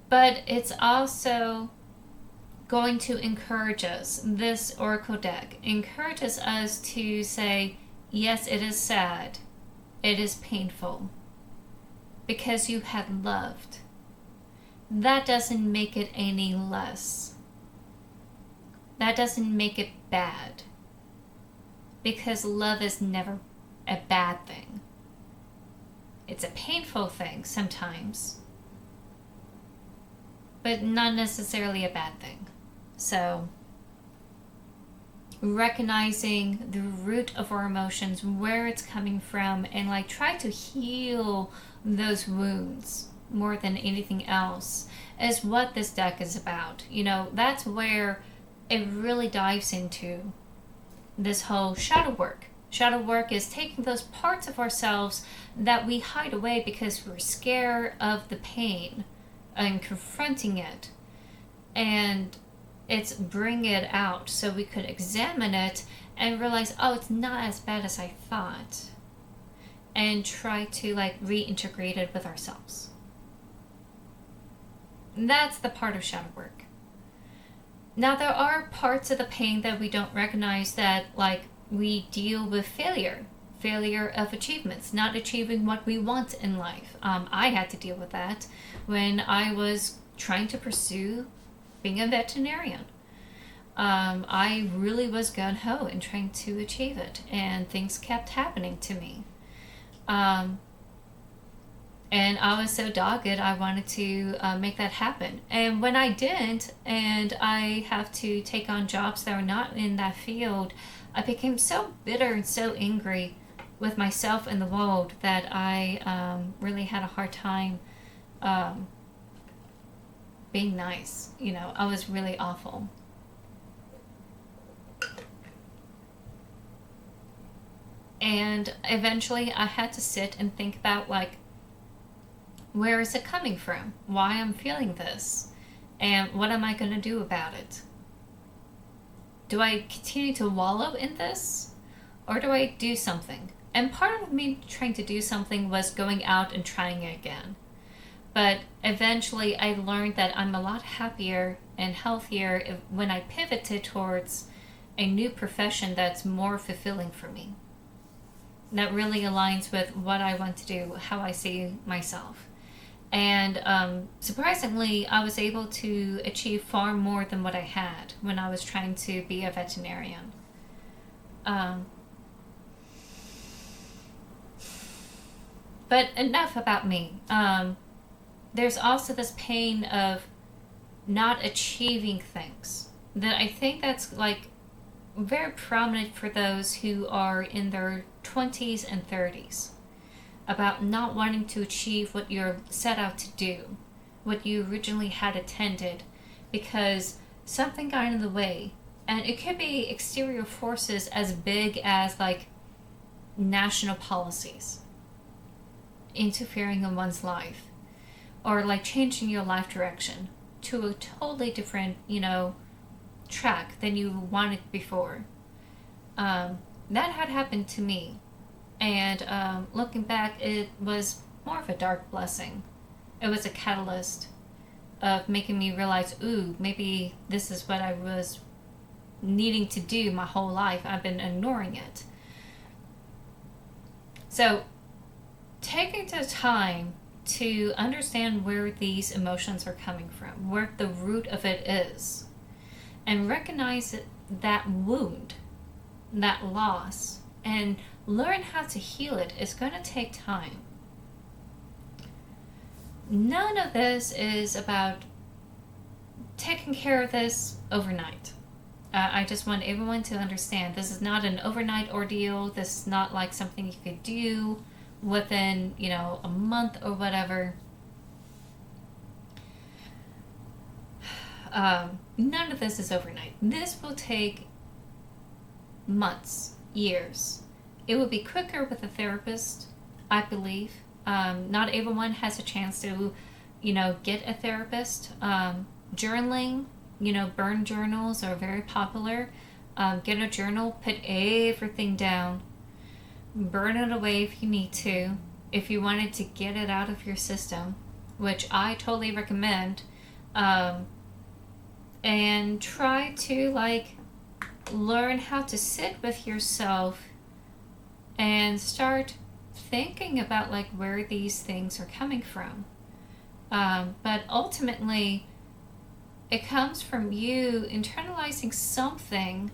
But it's also going to encourage us. This Oracle deck encourages us to say, yes, it is sad. It is painful. Because you had loved. That doesn't make it any less. That doesn't make it bad. Because love is never a bad thing. It's a painful thing sometimes, but not necessarily a bad thing. So, recognizing the root of our emotions, where it's coming from, and try to heal those wounds more than anything else is what this deck is about. That's where it really dives into this whole shadow work. Shadow work is taking those parts of ourselves that we hide away because we're scared of the pain and confronting it. And it's bring it out so we could examine it and realize, oh, it's not as bad as I thought. And try to reintegrate it with ourselves. And that's the part of shadow work. Now there are parts of the pain that we don't recognize, that we deal with failure of achievements, not achieving what we want in life. I had to deal with that when I was trying to pursue being a veterinarian. I really was gung-ho in trying to achieve it, and things kept happening to me. And I was so dogged, I wanted to make that happen. And when I didn't, and I have to take on jobs that are not in that field, I became so bitter and so angry with myself and the world that I really had a hard time being nice. I was really awful. And eventually I had to sit and think about where is it coming from? Why I'm feeling this? And what am I going to do about it? Do I continue to wallow in this? Or do I do something? And part of me trying to do something was going out and trying it again. But eventually I learned that I'm a lot happier and healthier when I pivoted towards a new profession that's more fulfilling for me. that really aligns with what I want to do, how I see myself. And surprisingly, I was able to achieve far more than what I had when I was trying to be a veterinarian. Um, but enough about me. There's also this pain of not achieving things that I think that's like very prominent for those who are in their 20s and 30s, about not wanting to achieve what you're set out to do, what you originally had intended, because something got in the way. And it could be exterior forces as big as like national policies interfering in one's life, or like changing your life direction to a totally different, track than you wanted before. That had happened to me. And looking back, it was more of a dark blessing. It was a catalyst of making me realize, ooh, maybe this is what I was needing to do my whole life. I've been ignoring it. So, taking the time to understand where these emotions are coming from, where the root of it is, and recognize that wound, that loss, and learn how to heal it is going to take time. None of this is about taking care of this overnight. I just want everyone to understand this is not an overnight ordeal. This is not like something you could do within, a month or whatever. None of this is overnight. This will take months, years. It will be quicker with a therapist, I believe. Not everyone has a chance to, get a therapist. Journaling, burn journals are very popular. Get a journal, put everything down. Burn it away if you need to. If you wanted to get it out of your system, which I totally recommend. And try to, learn how to sit with yourself and start thinking about, where these things are coming from. But ultimately, it comes from you internalizing something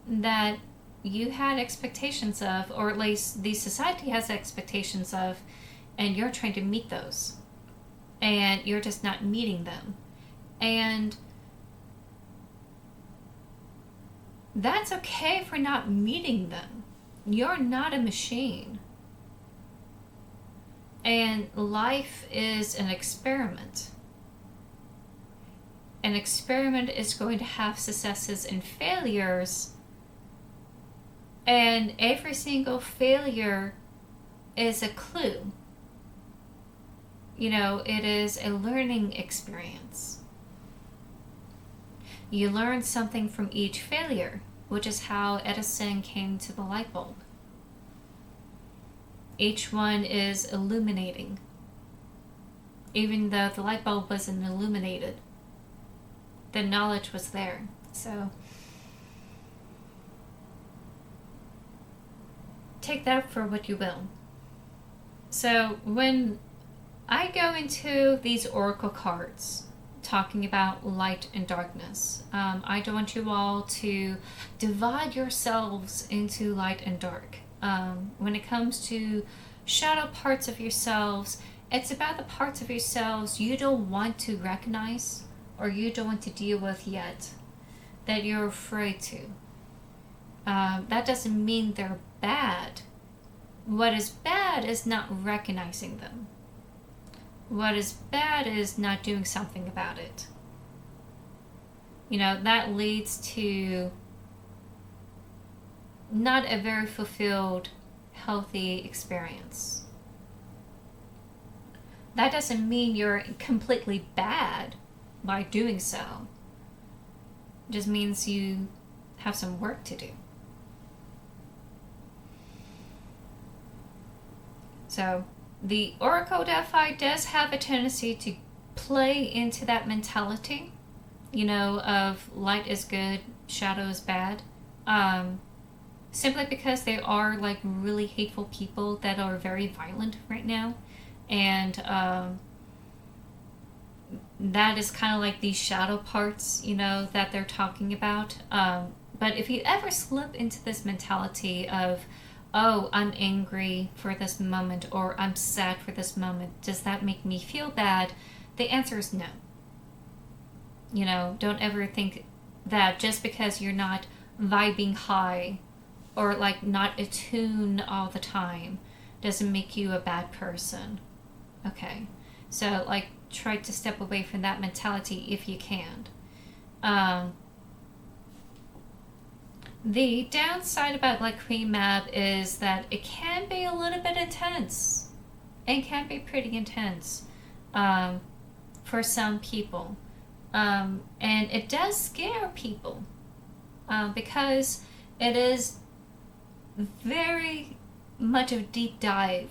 that you had expectations of, or at least the society has expectations of, and you're trying to meet those. And you're just not meeting them. And that's okay for not meeting them. You're not a machine. And life is an experiment. An experiment is going to have successes and failures. And every single failure is a clue. It is a learning experience. You learn something from each failure, which is how Edison came to the light bulb. Each one is illuminating. Even though the light bulb wasn't illuminated, the knowledge was there. So, take that for what you will. So, when I go into these oracle cards, talking about light and darkness. I don't want you all to divide yourselves into light and dark. When it comes to shadow parts of yourselves, it's about the parts of yourselves you don't want to recognize or you don't want to deal with yet, that you're afraid to. That doesn't mean they're bad. What is bad is not recognizing them. What is bad is not doing something about it. That leads to not a very fulfilled, healthy experience. That doesn't mean you're completely bad by doing so. It just means you have some work to do. So, the Oracle Delphi does have a tendency to play into that mentality, of light is good, shadow is bad. simply because they are like really hateful people that are very violent right now. And that is kind of like these shadow parts, that they're talking about. But if you ever slip into this mentality of, oh, I'm angry for this moment, or I'm sad for this moment, does that make me feel bad? The answer is no. Don't ever think that just because you're not vibing high or like not attuned all the time doesn't make you a bad person. Okay. So like try to step away from that mentality if you can. The downside about like Queen Mab is that it can be a little bit intense. It can be pretty intense for some people. And it does scare people because it is very much of a deep dive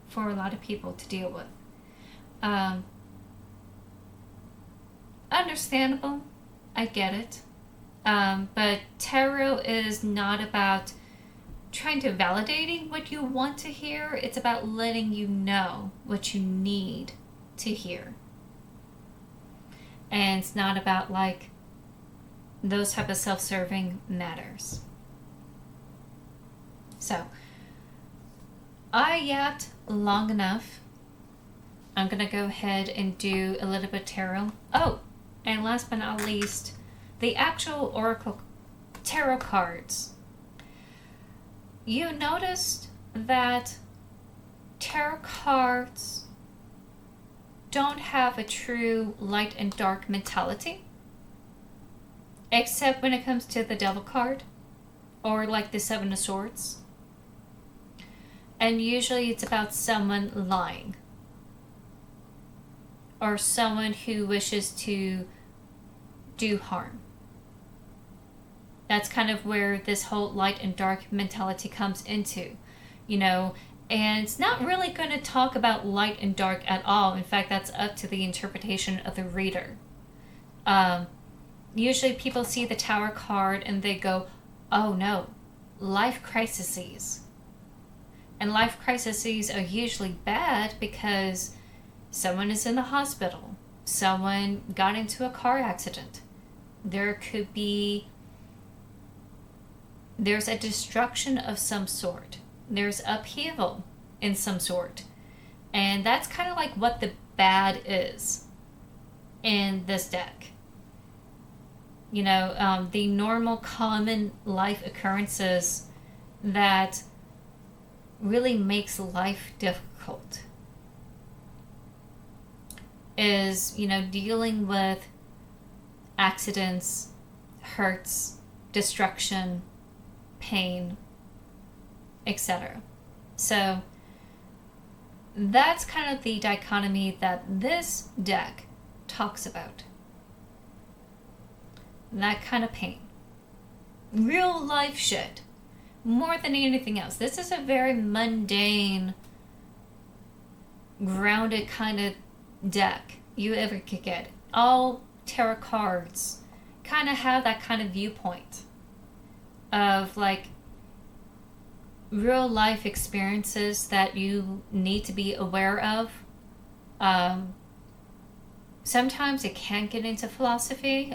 for a lot of people to deal with. Understandable. I get it. But tarot is not about trying to validating what you want to hear. It's about letting you know what you need to hear. And it's not about like those type of self-serving matters. So I yapped long enough. I'm gonna go ahead and do a little bit of tarot. Oh, and last but not least, the actual oracle tarot cards. You noticed that tarot cards don't have a true light and dark mentality, except when it comes to the Devil card or like the Seven of Swords. And usually it's about someone lying or someone who wishes to do harm. That's kind of where this whole light and dark mentality comes into, and it's not really going to talk about light and dark at all. In fact, that's up to the interpretation of the reader. Usually people see the Tower card and they go, oh no, life crises. And life crises are usually bad because someone is in the hospital, someone got into a car accident, there's a destruction of some sort, there's upheaval in some sort, and that's kind of like what the bad is in this deck. The normal common life occurrences that really makes life difficult is, dealing with accidents, hurts, destruction, pain, etc. So that's kind of the dichotomy that this deck talks about. That kind of pain. Real life shit. More than anything else. This is a very mundane, grounded kind of deck you ever could get. All tarot cards kind of have that kind of viewpoint of like real life experiences that you need to be aware of. Sometimes it can get into philosophy,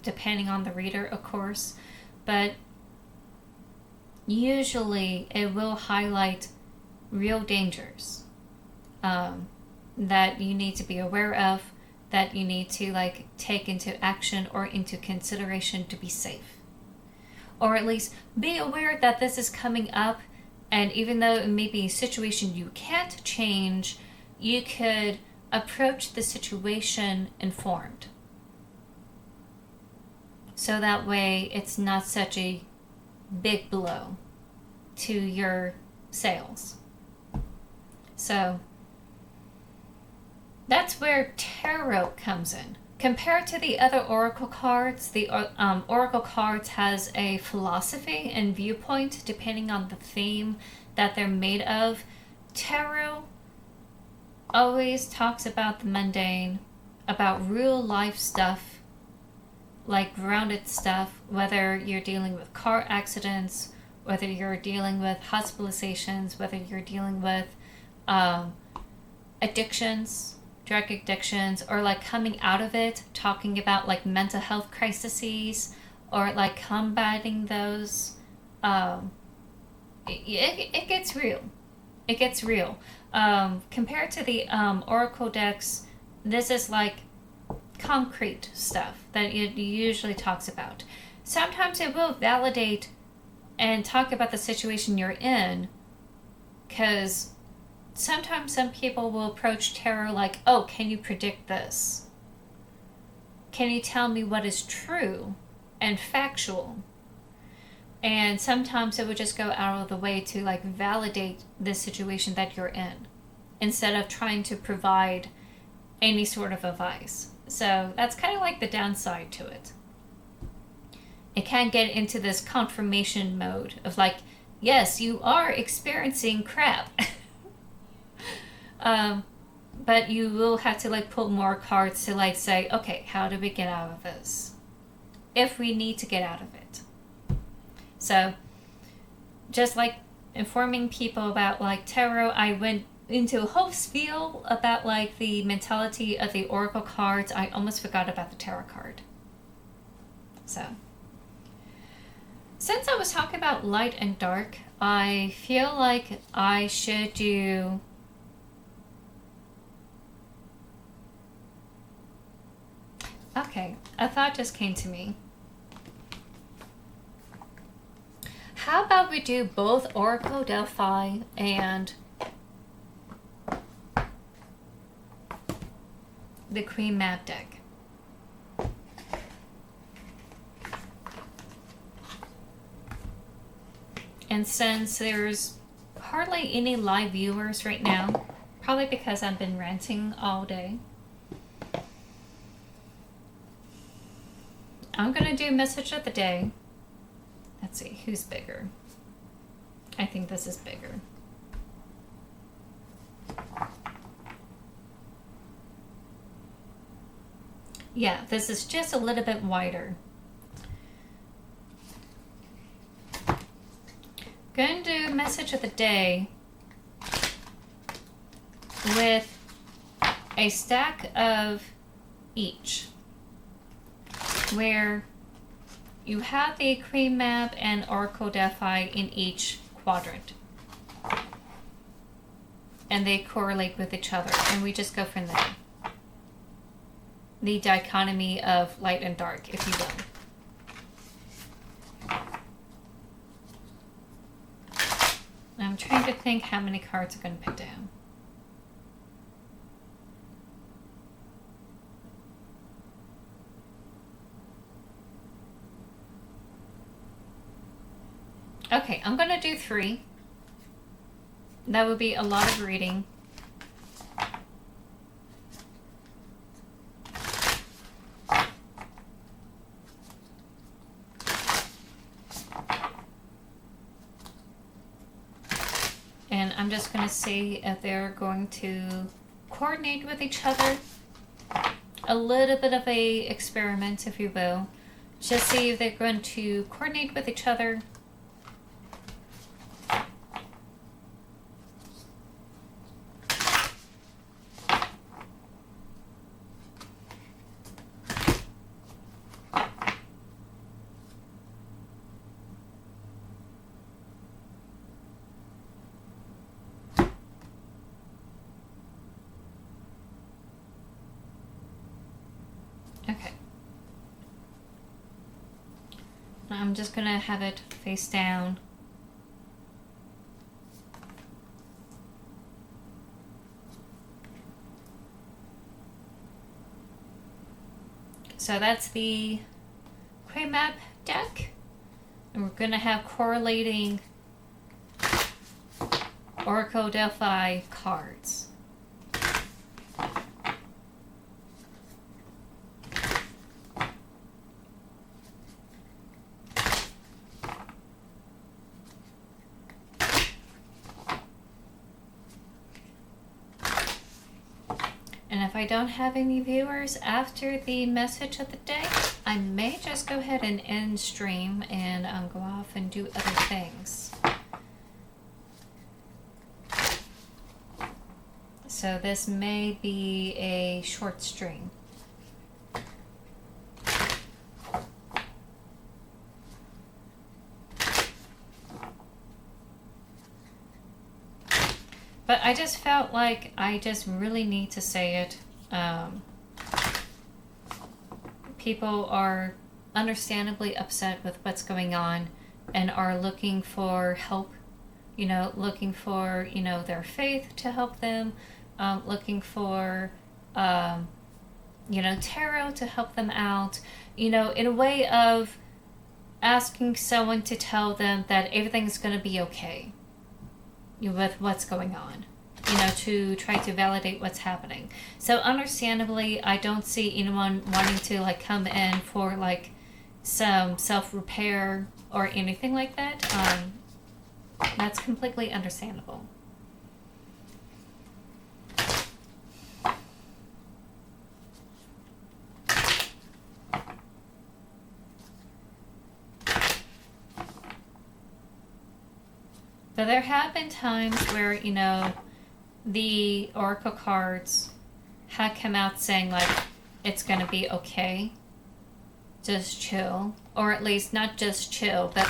depending on the reader, of course, but usually it will highlight real dangers that you need to be aware of, that you need to like take into action or into consideration to be safe. Or at least be aware that this is coming up, and even though it may be a situation you can't change, you could approach the situation informed. So that way it's not such a big blow to your sales. So that's where tarot comes in. Compared to the other oracle cards, the oracle cards has a philosophy and viewpoint depending on the theme that they're made of. Tarot always talks about the mundane, about real life stuff, like grounded stuff, whether you're dealing with car accidents whether you're dealing with hospitalizations, whether you're dealing with um, addictions, drug addictions, or like coming out of it, talking about like mental health crises, or like combating those. um, it gets real. It gets real. Compared to the oracle decks, this is like concrete stuff that it usually talks about. Sometimes it will validate and talk about the situation you're in, because sometimes some people will approach tarot like, oh, can you predict this? Can you tell me what is true and factual? And sometimes it would just go out of the way to like validate the situation that you're in instead of trying to provide any sort of advice. So that's kind of like the downside to it. It can get into this confirmation mode of like, yes, you are experiencing crap. But you will have to like pull more cards to like say, okay, how do we get out of this? If we need to get out of it. So just like informing people about like tarot, I went into a whole spiel about like the mentality of the oracle cards. I almost forgot about the tarot card. So since I was talking about light and dark, I feel like I should do a thought just came to me. How about we do both Oracle Delphi and the Queen Map deck? And since there's hardly any live viewers right now, probably because I've been ranting all day, I'm going to do message of the day. Let's see, who's bigger? I think this is bigger. Yeah, this is just a little bit wider. Going to do message of the day with a stack of each, where you have the Queen Map and Oracle Delphi in each quadrant. And they correlate with each other, and we just go from there. The dichotomy of light and dark, if you will. I'm trying to think how many cards I'm going to put down. Okay, I'm going to do 3. That would be a lot of reading. And I'm just going to see if they're going to coordinate with each other. A little bit of a experiment, if you will. Just see if they're going to coordinate with each other. Okay. I'm just going to have it face down. So that's the Queen Map deck. And we're going to have correlating Oracle Delphi cards. if I don't have any viewers after the message of the day, I may just go ahead and end stream and go off and do other things. So this may be a short stream. But I just felt like I just really need to say it. People are understandably upset with what's going on and are looking for help, looking for, their faith to help them, looking for, tarot to help them out, in a way of asking someone to tell them that everything's going to be okay with what's going on, to try to validate what's happening. So understandably, I don't see anyone wanting to come in for some self-repair or anything like that. That's completely understandable. But there have been times where, the oracle cards had come out saying it's going to be okay. Just chill. Or at least not just chill, but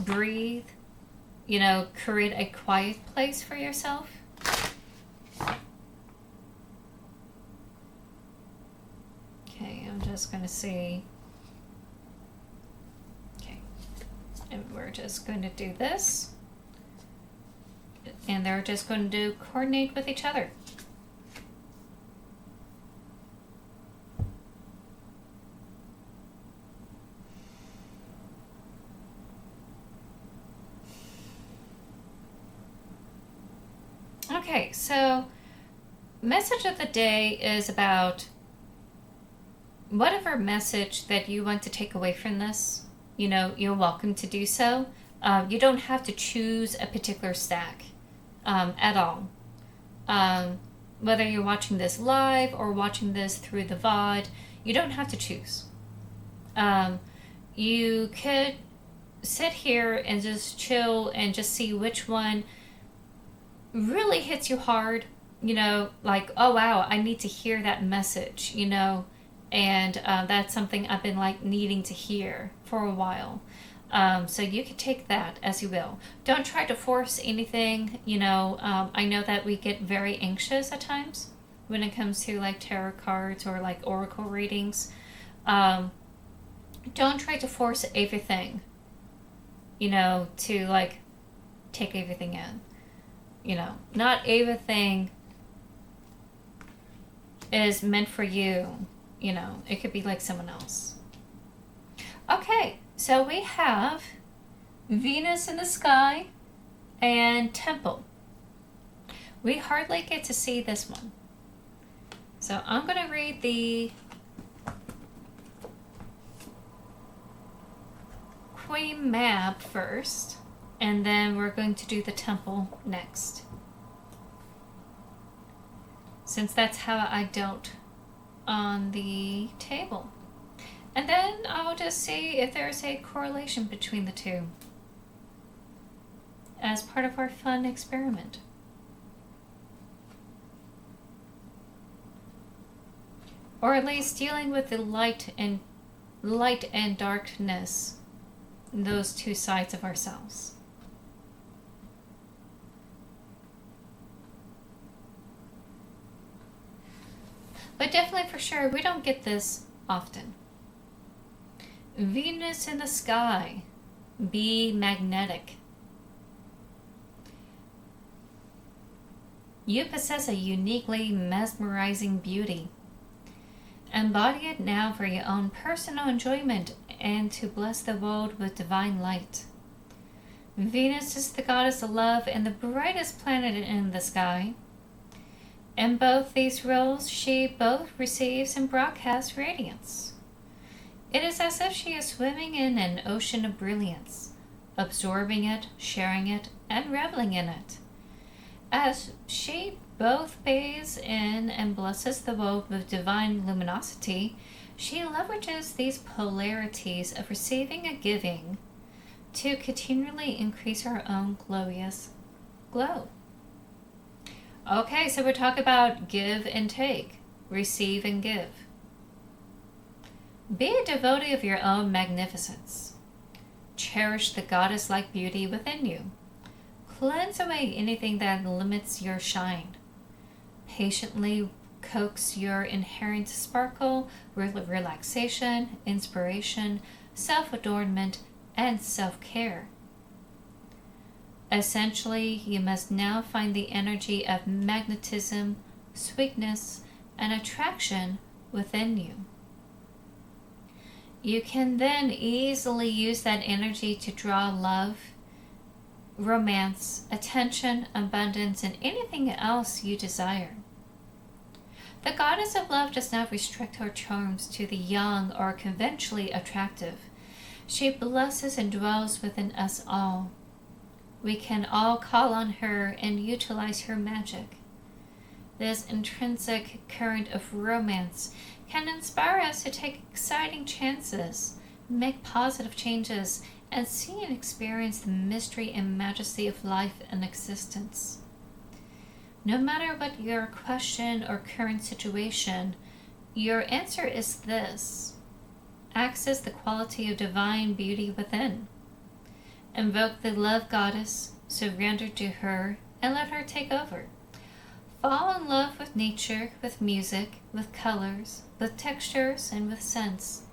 breathe. Create a quiet place for yourself. Okay, I'm just going to see. Okay. And we're just going to do this. And they're just going to coordinate with each other. Okay, so message of the day is about whatever message that you want to take away from this. You're welcome to do so. You don't have to choose a particular stack. At all. Whether you're watching this live or watching this through the VOD, you don't have to choose. You could sit here and just chill and just see which one really hits you hard. Oh wow, I need to hear that message, and that's something I've been needing to hear for a while. So you can take that as you will. Don't try to force anything, I know that we get very anxious at times when it comes to tarot cards or oracle readings. Don't try to force everything, to take everything in. Not everything is meant for you, it could be someone else. Okay. So we have Venus in the sky and Temple. We hardly get to see this one. So I'm going to read the Queen Mab first, and then we're going to do the Temple next. Since that's how I dealt on the table. And then I'll just see if there's a correlation between the two as part of our fun experiment. Or at least dealing with the light and darkness, those two sides of ourselves. But definitely for sure, we don't get this often. Venus in the sky. Be magnetic. You possess a uniquely mesmerizing beauty. Embody it now for your own personal enjoyment and to bless the world with divine light. Venus is the goddess of love and the brightest planet in the sky. In both these roles, she both receives and broadcasts radiance. It is as if she is swimming in an ocean of brilliance, absorbing it, sharing it, and reveling in it. As she both bathes in and blesses the world with divine luminosity, she leverages these polarities of receiving and giving to continually increase her own glorious glow. Okay, so we're talking about give and take, receive and give. Be a devotee of your own magnificence. Cherish the goddess-like beauty within you. Cleanse away anything that limits your shine. Patiently coax your inherent sparkle with relaxation, inspiration, self-adornment, and self-care. Essentially, you must now find the energy of magnetism, sweetness, and attraction within you. You can then easily use that energy to draw love, romance, attention, abundance, and anything else you desire. The goddess of love does not restrict her charms to the young or conventionally attractive. She blesses and dwells within us all. We can all call on her and utilize her magic. This intrinsic current of romance can inspire us to take exciting chances, make positive changes, and see and experience the mystery and majesty of life and existence. No matter what your question or current situation, your answer is this. Access the quality of divine beauty within. Invoke the love goddess, surrender to her, and let her take over. Fall in love with nature, with music, with colors, with textures, and with scents.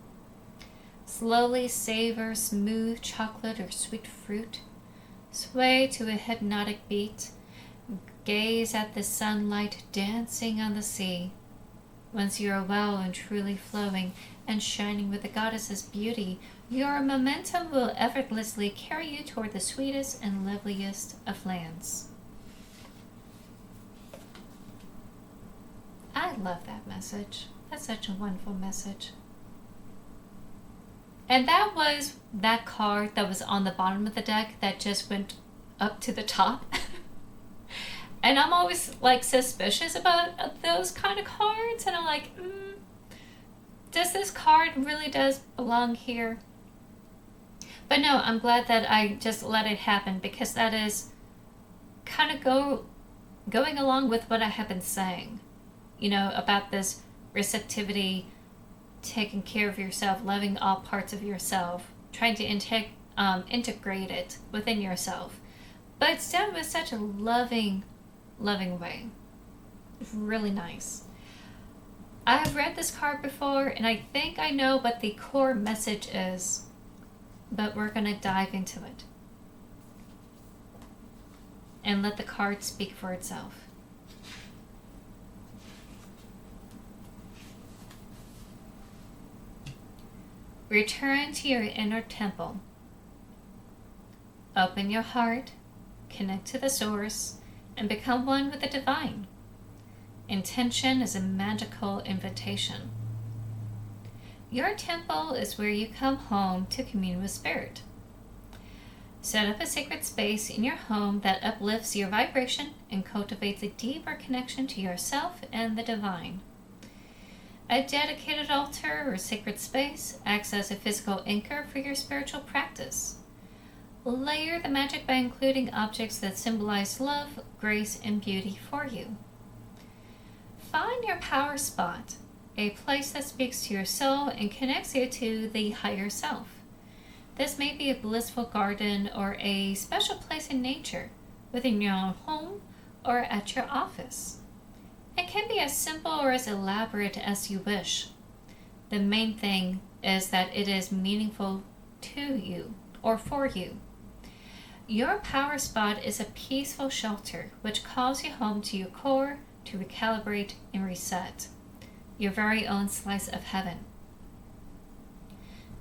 Slowly savor smooth chocolate or sweet fruit. Sway to a hypnotic beat. Gaze at the sunlight dancing on the sea. Once you are well and truly flowing and shining with the goddess's beauty, your momentum will effortlessly carry you toward the sweetest and loveliest of lands. I love that message. That's such a wonderful message. And that was that card that was on the bottom of the deck that just went up to the top. And I'm always like suspicious about those kind of cards. And I'm like, does this card really does belong here? But no, I'm glad that I just let it happen, because that is kind of going along with what I have been saying, about this receptivity, taking care of yourself, loving all parts of yourself, trying to integrate it within yourself. But it's done with such a loving way. It's really nice. I have read this card before, and I think I know what the core message is, but we're going to dive into it and let the card speak for itself. Return to your inner temple. Open your heart, connect to the source, and become one with the divine. Intention is a magical invitation. Your temple is where you come home to commune with spirit. Set up a sacred space in your home that uplifts your vibration and cultivates a deeper connection to yourself and the divine. A dedicated altar or sacred space acts as a physical anchor for your spiritual practice. Layer the magic by including objects that symbolize love, grace, and beauty for you. Find your power spot, a place that speaks to your soul and connects you to the higher self. This may be a blissful garden or a special place in nature, within your own home or at your office. It can be as simple or as elaborate as you wish. The main thing is that it is meaningful to you or for you. Your power spot is a peaceful shelter which calls you home to your core to recalibrate and reset. Your very own slice of heaven.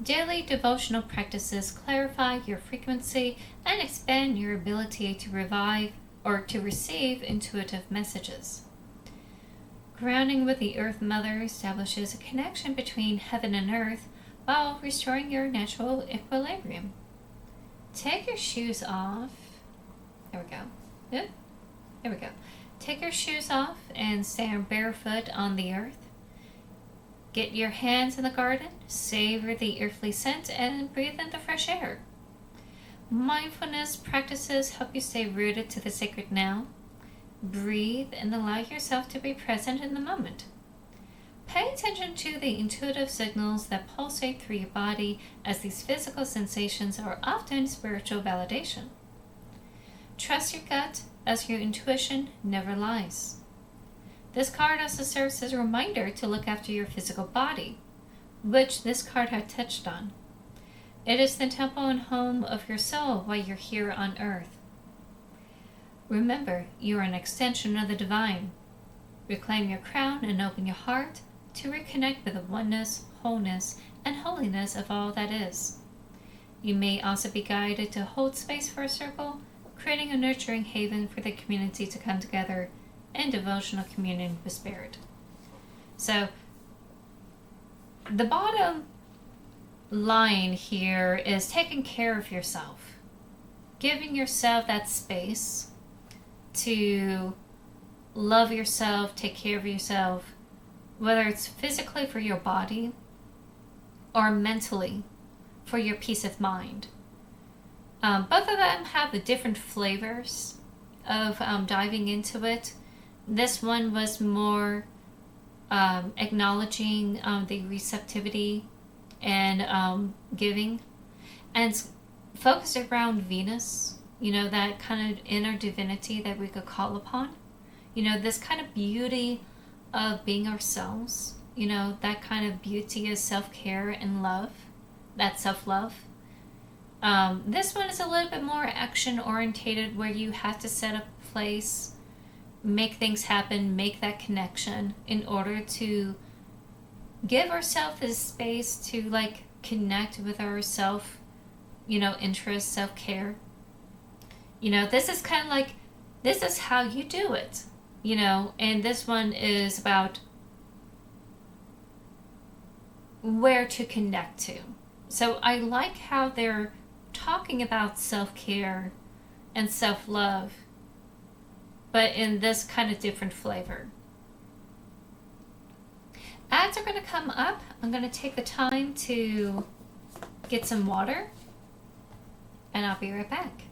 Daily devotional practices clarify your frequency and expand your ability to revive or to receive intuitive messages. Grounding with the Earth Mother establishes a connection between heaven and earth while restoring your natural equilibrium. Take your shoes off. There we go. Yep. There we go. Take your shoes off and stand barefoot on the earth. Get your hands in the garden, savor the earthly scent, and breathe in the fresh air. Mindfulness practices help you stay rooted to the sacred now. Breathe and allow yourself to be present in the moment. Pay attention to the intuitive signals that pulsate through your body, as these physical sensations are often spiritual validation. Trust your gut, as your intuition never lies. This card also serves as a reminder to look after your physical body, which this card had touched on. It is the temple and home of your soul while you're here on earth. Remember, you are an extension of the divine. Reclaim your crown and open your heart to reconnect with the oneness, wholeness, and holiness of all that is. You may also be guided to hold space for a circle, creating a nurturing haven for the community to come together in devotional communion with Spirit. So, the bottom line here is taking care of yourself, giving yourself that space to love yourself, take care of yourself, whether it's physically for your body or mentally for your peace of mind. Both of them have the different flavors of diving into it. This one was more acknowledging the receptivity and giving, and focused around Venus, that kind of inner divinity that we could call upon. This kind of beauty of being ourselves, that kind of beauty is self-care and love, that self-love. This one is a little bit more action-orientated, where you have to set up a place, make things happen, make that connection in order to give ourselves this space to connect with our self, interest, self-care. This is kind of this is how you do it, and this one is about where to connect to. So I like how they're talking about self-care and self-love, but in this kind of different flavor. Ads are going to come up. I'm going to take the time to get some water, and I'll be right back.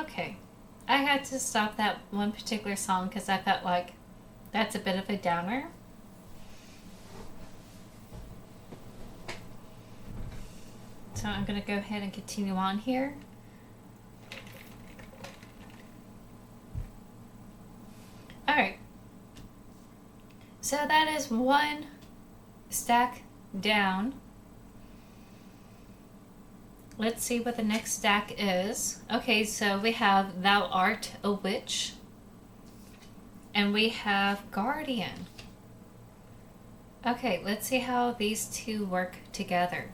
Okay. I had to stop that one particular song because I felt like that's a bit of a downer. So I'm going to go ahead and continue on here. Alright. So that is one stack down. Let's see what the next stack is. Okay, so we have Thou Art a Witch. And we have Guardian. Okay, let's see how these two work together.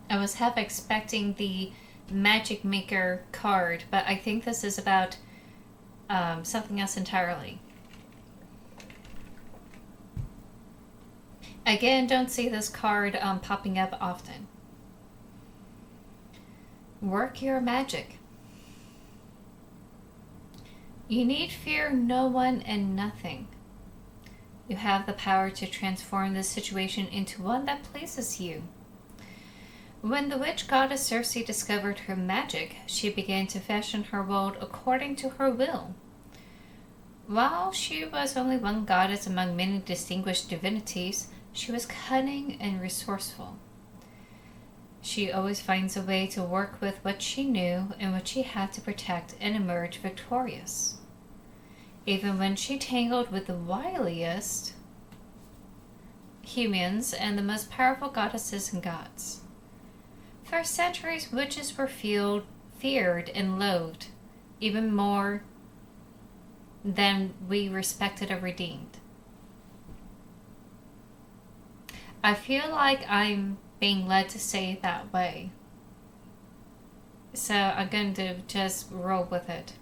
I was half expecting the Magic Maker card, but I think this is about something else entirely. Again, don't see this card popping up often. Work your magic. You need fear no one and nothing. You have the power to transform this situation into one that pleases you. When the witch goddess Circe discovered her magic, she began to fashion her world according to her will. While she was only one goddess among many distinguished divinities, she was cunning and resourceful. She always finds a way to work with what she knew and what she had to protect and emerge victorious. Even when she tangled with the wiliest humans and the most powerful goddesses and gods. For centuries, witches were feared and loathed, even more than we respected or redeemed. I feel like I'm being led to say it that way. So I'm going to just roll with it.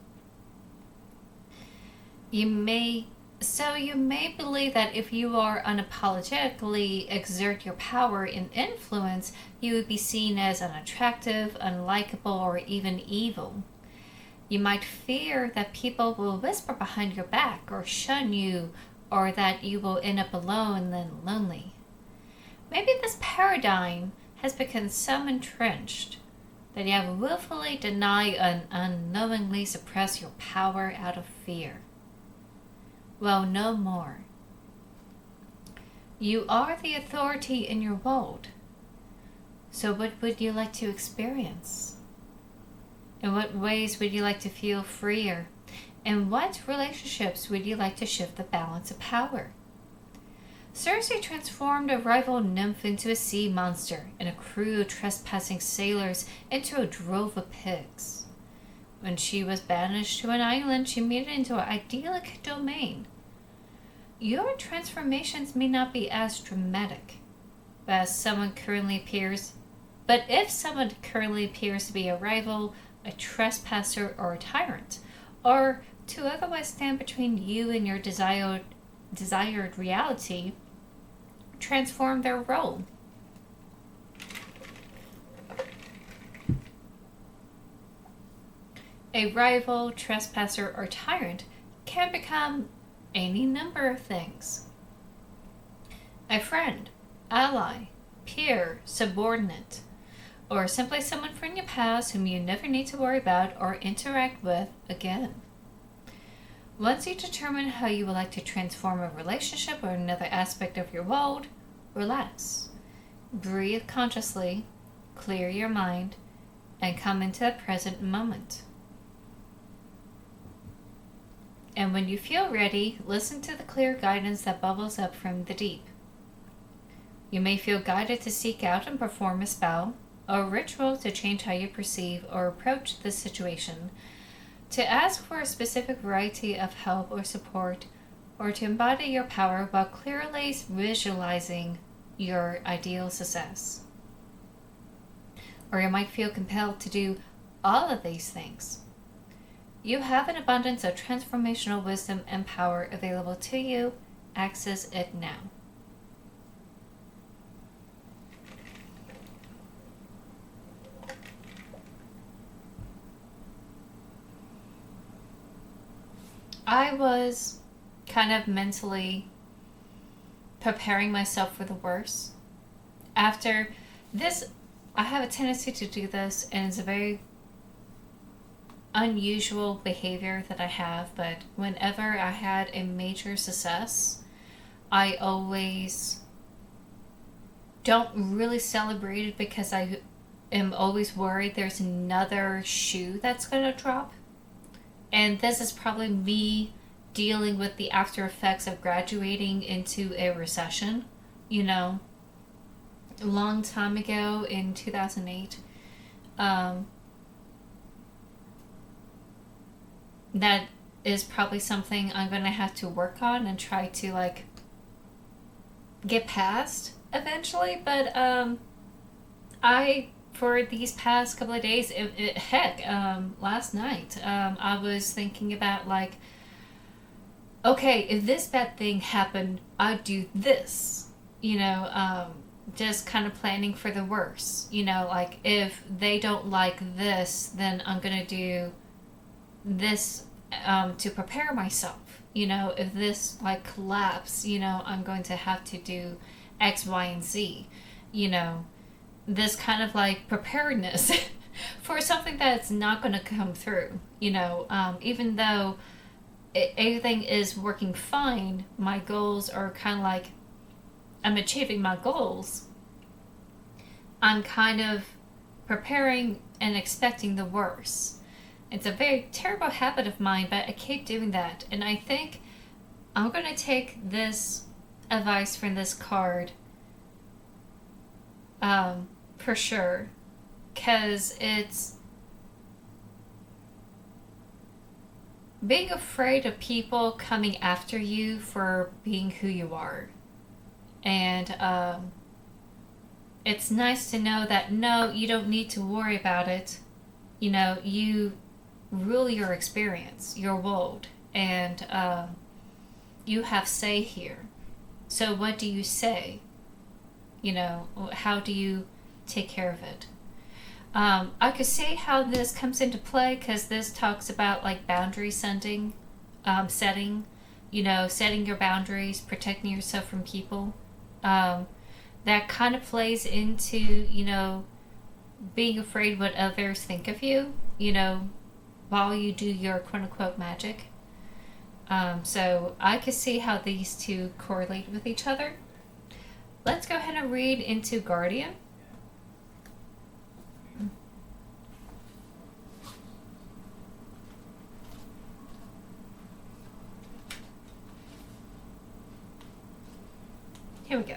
You may believe that if you are unapologetically exert your power and influence, you would be seen as unattractive, unlikable, or even evil. You might fear that people will whisper behind your back or shun you, or that you will end up alone and lonely. Maybe this paradigm has become so entrenched that you have willfully denied and unknowingly suppressed your power out of fear. Well, no more. You are the authority in your world. So what would you like to experience? In what ways would you like to feel freer? In what relationships would you like to shift the balance of power? Circe transformed a rival nymph into a sea monster and a crew of trespassing sailors into a drove of pigs. When she was banished to an island, she made it into an idyllic domain. Your transformations may not be as dramatic, but if someone currently appears to be a rival, a trespasser, or a tyrant, or to otherwise stand between you and your desired reality, transform their role. A rival, trespasser, or tyrant can become any number of things. A friend, ally, peer, subordinate, or simply someone from your past whom you never need to worry about or interact with again. Once you determine how you would like to transform a relationship or another aspect of your world, relax. Breathe consciously, clear your mind, and come into the present moment. And when you feel ready, listen to the clear guidance that bubbles up from the deep. You may feel guided to seek out and perform a spell or a ritual to change how you perceive or approach the situation, to ask for a specific variety of help or support, or to embody your power while clearly visualizing your ideal success. Or you might feel compelled to do all of these things. You have an abundance of transformational wisdom and power available to you. Access it now. I was kind of mentally preparing myself for the worst. After this, I have a tendency to do this, and it's a very unusual behavior that I have, but whenever I had a major success, I always don't really celebrate it because I am always worried there's another shoe that's going to drop. And this is probably me dealing with the after effects of graduating into a recession. You know, a long time ago in 2008, that is probably something I'm going to have to work on and try to like get past eventually. But I, for these past couple of days, last night, I was thinking about like, okay, if this bad thing happened, I'd do this. Just kind of planning for the worst. Like if they don't like this, then I'm gonna do this to prepare myself. If this like collapse, I'm going to have to do X, Y, and Z. This kind of like preparedness for something that's not going to come through. Even though everything is working fine, my goals are kind of like I'm achieving my goals. I'm kind of preparing and expecting the worst. It's a very terrible habit of mine, but I keep doing that. And I think I'm going to take this advice from this card for sure. Because it's being afraid of people coming after you for being who you are. And it's nice to know that no, you don't need to worry about it. You rule your experience, your world, and you have say here. So what do you say? How do you take care of it? I could say how this comes into play because this talks about like boundary setting, setting your boundaries, protecting yourself from people. That kind of plays into, being afraid what others think of you, while you do your quote-unquote magic. So I could see how these two correlate with each other. Let's go ahead and read into Guardian. Here we go.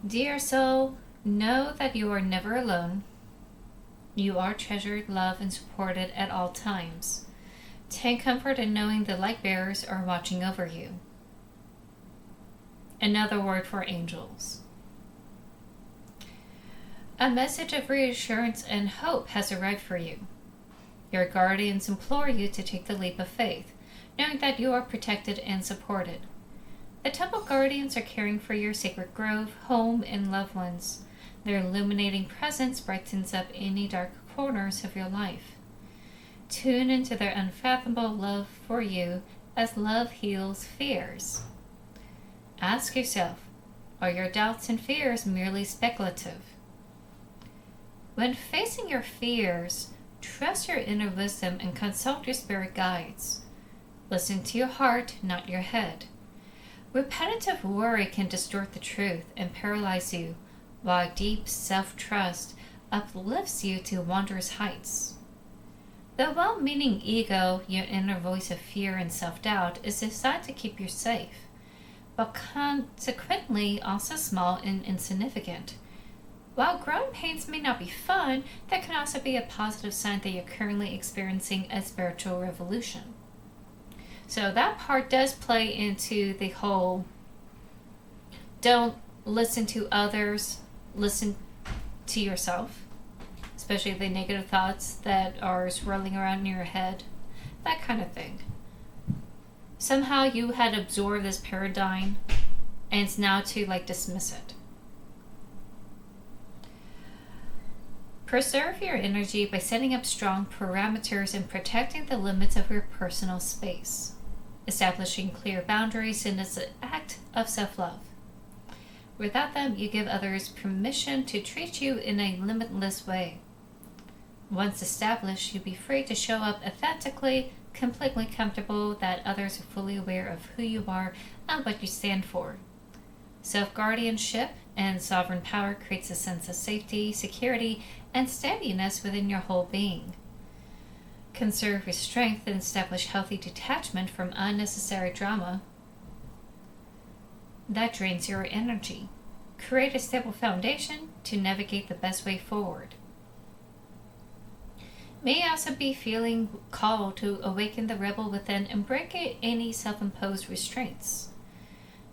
Dear soul, know that you are never alone. You are treasured, loved, and supported at all times. Take comfort in knowing the light bearers are watching over you. Another word for angels. A message of reassurance and hope has arrived for you. Your guardians implore you to take the leap of faith, knowing that you are protected and supported. The temple guardians are caring for your sacred grove, home, and loved ones. Their illuminating presence brightens up any dark corners of your life. Tune into their unfathomable love for you as love heals fears. Ask yourself, are your doubts and fears merely speculative? When facing your fears, trust your inner wisdom and consult your spirit guides. Listen to your heart, not your head. Repetitive worry can distort the truth and paralyze you, while deep self-trust uplifts you to wondrous heights. The well-meaning ego, your inner voice of fear and self-doubt, is designed to keep you safe, but consequently also small and insignificant. While growing pains may not be fun, that can also be a positive sign that you're currently experiencing a spiritual revolution. So that part does play into the whole don't listen to others, listen to yourself, especially the negative thoughts that are swirling around in your head, that kind of thing. Somehow you had absorbed this paradigm and it's now to like dismiss it. Preserve your energy by setting up strong parameters and protecting the limits of your personal space. Establishing clear boundaries is an act of self-love. Without them, you give others permission to treat you in a limitless way. Once established, you'll be free to show up authentically, completely comfortable that others are fully aware of who you are and what you stand for. Self-guardianship and sovereign power creates a sense of safety, security, and steadiness within your whole being. Conserve your strength and establish healthy detachment from unnecessary drama that drains your energy. Create a stable foundation to navigate the best way forward. May also be feeling called to awaken the rebel within and break any self-imposed restraints.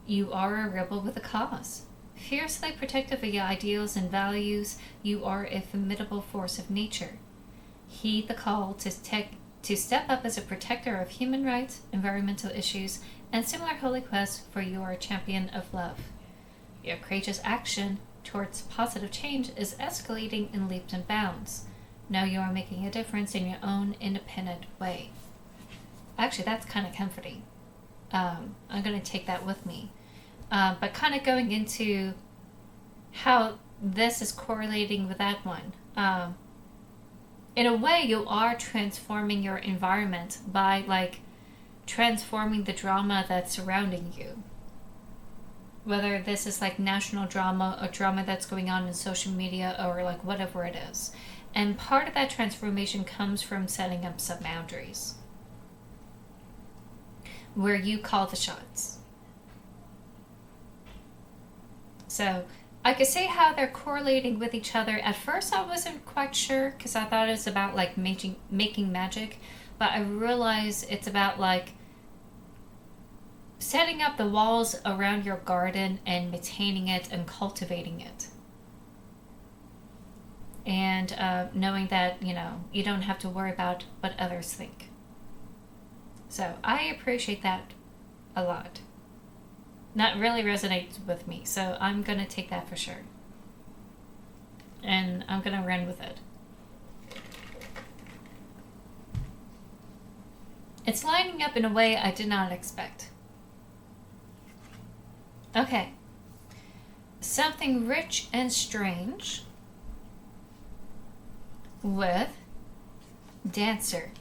You are a rebel with a cause. Fiercely protective of your ideals and values, you are a formidable force of nature. Heed the call to step up as a protector of human rights, environmental issues, and similar holy quests, for you are a champion of love. Your courageous action towards positive change is escalating in leaps and bounds. Now you are making a difference in your own independent way. Actually, that's kind of comforting. I'm going to take that with me. But kind of going into how this is correlating with that one. In a way, you are transforming your environment by transforming the drama that's surrounding you. Whether this is national drama or drama that's going on in social media or whatever it is. And part of that transformation comes from setting up some boundaries where you call the shots. So I could say how they're correlating with each other. At first I wasn't quite sure because I thought it was about making magic, but I realized it's about setting up the walls around your garden and maintaining it and cultivating it. And knowing that, you don't have to worry about what others think. So I appreciate that a lot. That really resonates with me. So I'm going to take that for sure. And I'm going to run with it. It's lining up in a way I did not expect. Okay. Something rich and strange with Dancer.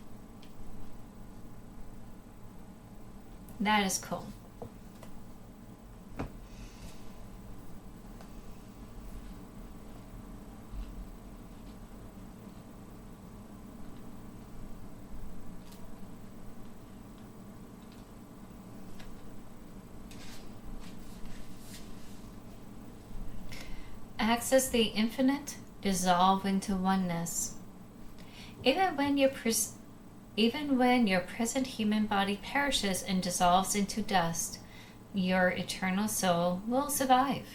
That is cool. Access the infinite, dissolve into oneness. Even when your present human body perishes and dissolves into dust, your eternal soul will survive.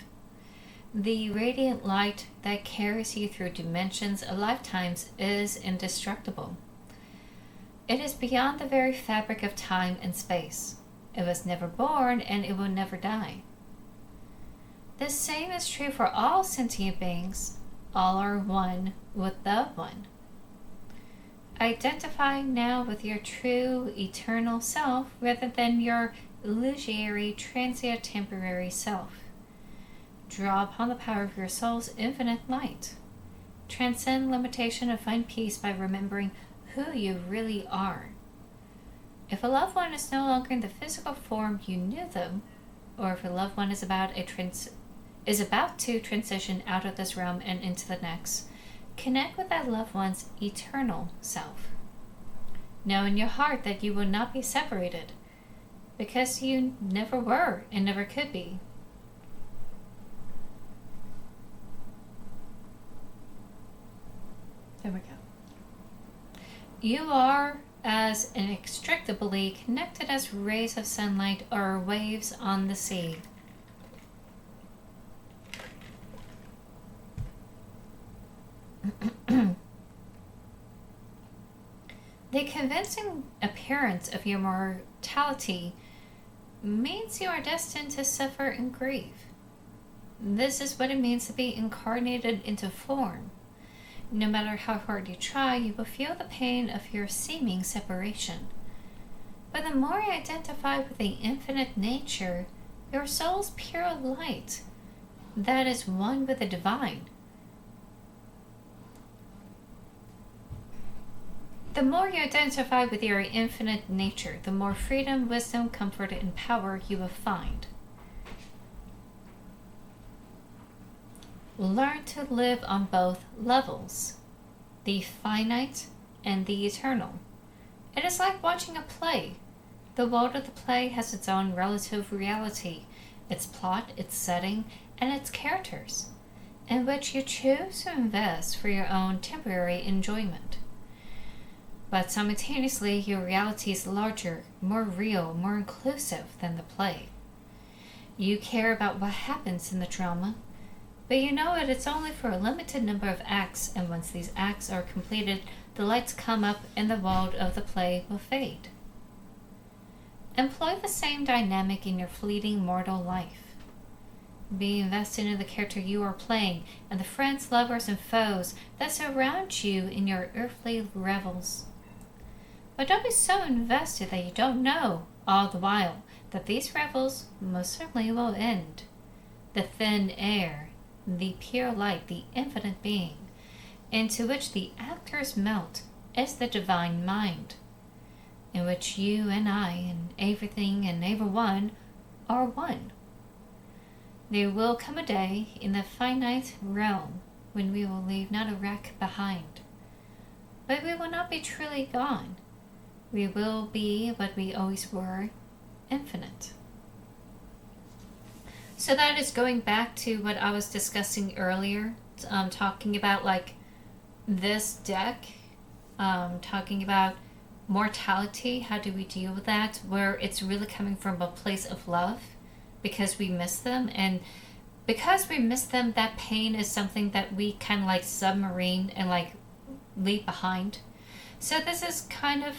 The radiant light that carries you through dimensions of lifetimes is indestructible. It is beyond the very fabric of time and space. It was never born and it will never die. The same is true for all sentient beings. All are one with the One. Identify now with your true eternal self rather than your illusory, transient, temporary self. Draw upon the power of your soul's infinite light. Transcend limitation and find peace by remembering who you really are. If a loved one is no longer in the physical form you knew them, or if a loved one is about to transition out of this realm and into the next, connect with that loved one's eternal self. Know in your heart that you will not be separated, because you never were and never could be. There we go. You are as inextricably connected as rays of sunlight or waves on the sea. The convincing appearance of your mortality means you are destined to suffer and grieve. This is what it means to be incarnated into form. No matter how hard you try, you will feel the pain of your seeming separation. But the more you identify with the infinite nature, your soul's pure light, that is one with the divine, the more you identify with your infinite nature, the more freedom, wisdom, comfort, and power you will find. Learn to live on both levels, the finite and the eternal. It is like watching a play. The world of the play has its own relative reality, its plot, its setting, and its characters, in which you choose to invest for your own temporary enjoyment. But simultaneously, your reality is larger, more real, more inclusive than the play. You care about what happens in the drama, but you know it's only for a limited number of acts, and once these acts are completed, the lights come up and the world of the play will fade. Employ the same dynamic in your fleeting mortal life. Be invested in the character you are playing and the friends, lovers, and foes that surround you in your earthly revels. But don't be so invested that you don't know, all the while, that these revels most certainly will end. The thin air, the pure light, the infinite being, into which the actors melt, is the divine mind, in which you and I and everything and everyone are one. There will come a day in the finite realm when we will leave not a wreck behind, but we will not be truly gone. We will be what we always were, infinite. So that is going back to what I was discussing earlier, talking about like this deck, talking about mortality. How do we deal with that? Where it's really coming from a place of love because we miss them. And because we miss them, that pain is something that we kind of like submarine and like leave behind. So this is kind of,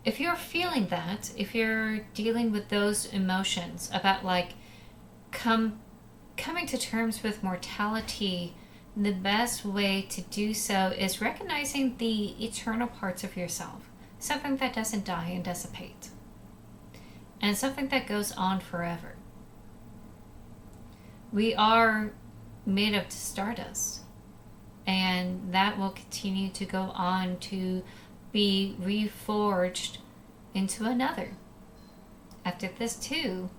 if you're feeling that, if you're dealing with those emotions about like coming to terms with mortality, the best way to do so is recognizing the eternal parts of yourself, something that doesn't die and dissipate, and something that goes on forever. We are made of stardust, and that will continue to go on to be reforged into another. After this too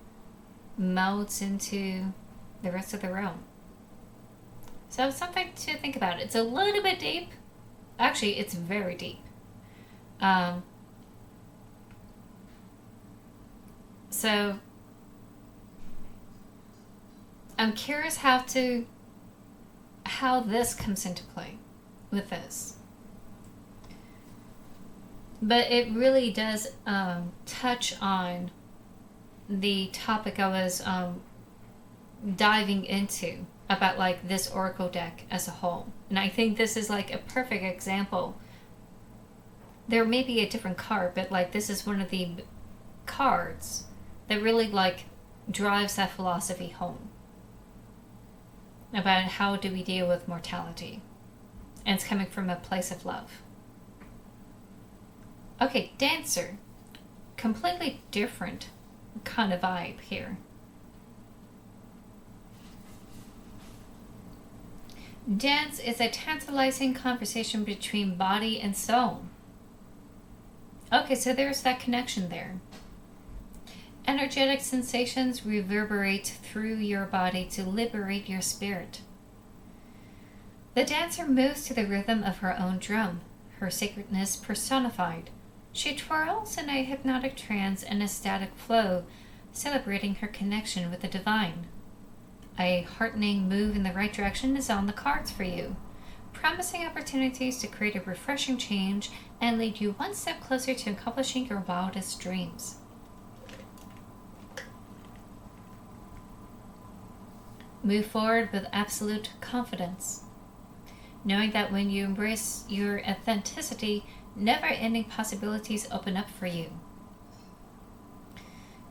melts into the rest of the realm. So something to think about. It's a little bit deep. Actually, it's very deep. So I'm curious how this comes into play with this. But it really does touch on the topic I was diving into about like this oracle deck as a whole. And I think this is like a perfect example. There may be a different card, but like this is one of the cards that really like drives that philosophy home about how do we deal with mortality. And it's coming from a place of love. Okay, Dancer. Completely different kind of vibe here. Dance is a tantalizing conversation between body and soul. Okay, so there's that connection there. Energetic sensations reverberate through your body to liberate your spirit. The dancer moves to the rhythm of her own drum, her sacredness personified. She twirls in a hypnotic trance and ecstatic flow, celebrating her connection with the divine. A heartening move in the right direction is on the cards for you, promising opportunities to create a refreshing change and lead you one step closer to accomplishing your wildest dreams. Move forward with absolute confidence, knowing that when you embrace your authenticity, never-ending possibilities open up for you.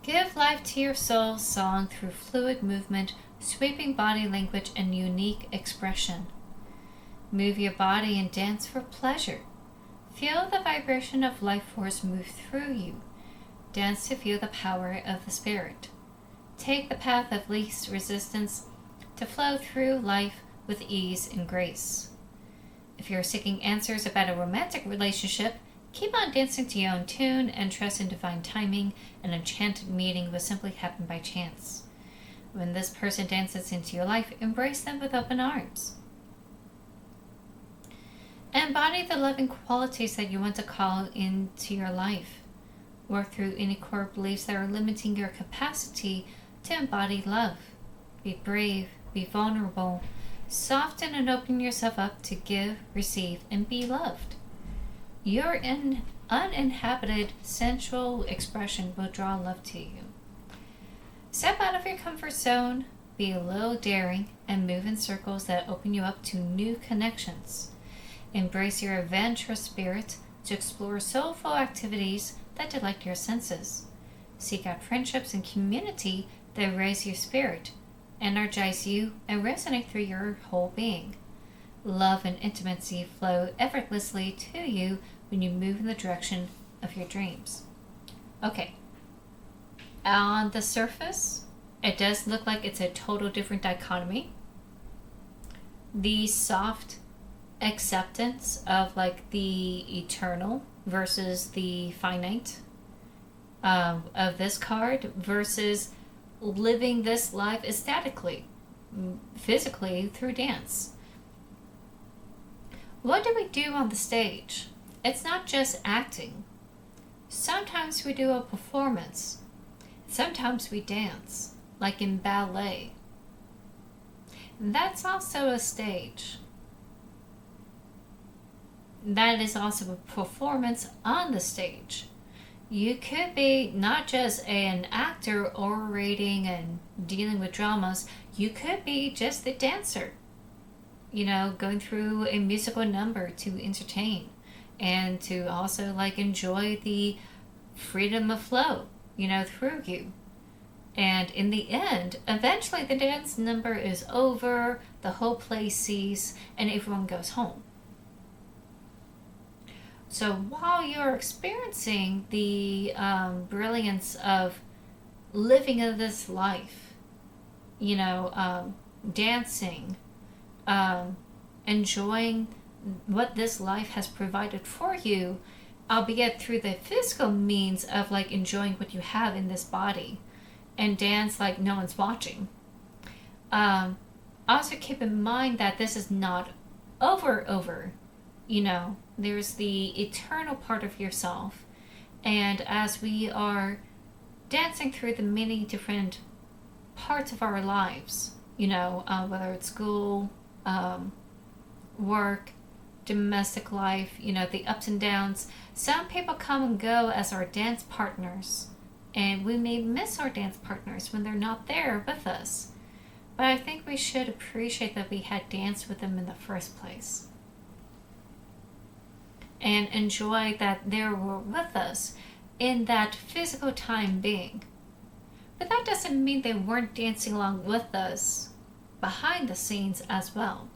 Give life to your soul's song through fluid movement, sweeping body language, and unique expression. Move your body and dance for pleasure. Feel the vibration of life force move through you. Dance to feel the power of the spirit. Take the path of least resistance to flow through life with ease and grace. If you're seeking answers about a romantic relationship, keep on dancing to your own tune and trust in divine timing. An enchanted meeting will simply happen by chance. When this person dances into your life, embrace them with open arms. Embody the loving qualities that you want to call into your life. Work through any core beliefs that are limiting your capacity to embody love. Be brave, be vulnerable, soften and open yourself up to give, receive, and be loved. Your uninhabited sensual expression will draw love to you. Step out of your comfort zone, be a little daring, and move in circles that open you up to new connections. Embrace your adventurous spirit to explore soulful activities that delight your senses. Seek out friendships and community that raise your spirit, energize you, and resonate through your whole being. Love and intimacy flow effortlessly to you when you move in the direction of your dreams. Okay. On the surface, it does look like it's a total different dichotomy. The soft acceptance of like the eternal versus the finite of this card versus living this life ecstatically, physically through dance. What do we do on the stage? It's not just acting. Sometimes we do a performance. Sometimes we dance, like in ballet. That's also a stage. That is also a performance on the stage. You could be not just an actor orating and dealing with dramas. You could be just the dancer, going through a musical number to entertain and to also like enjoy the freedom of flow, through you. And in the end, eventually the dance number is over, the whole place ceases, and everyone goes home. So while you're experiencing the brilliance of living in this life, dancing, enjoying what this life has provided for you, albeit through the physical means of like enjoying what you have in this body, and dance like no one's watching. Also keep in mind that this is not over. There's the eternal part of yourself. And as we are dancing through the many different parts of our lives, whether it's school, work, domestic life, the ups and downs, some people come and go as our dance partners. And we may miss our dance partners when they're not there with us. But I think we should appreciate that we had danced with them in the first place. And enjoy that they were with us in that physical time being. But that doesn't mean they weren't dancing along with us behind the scenes as well.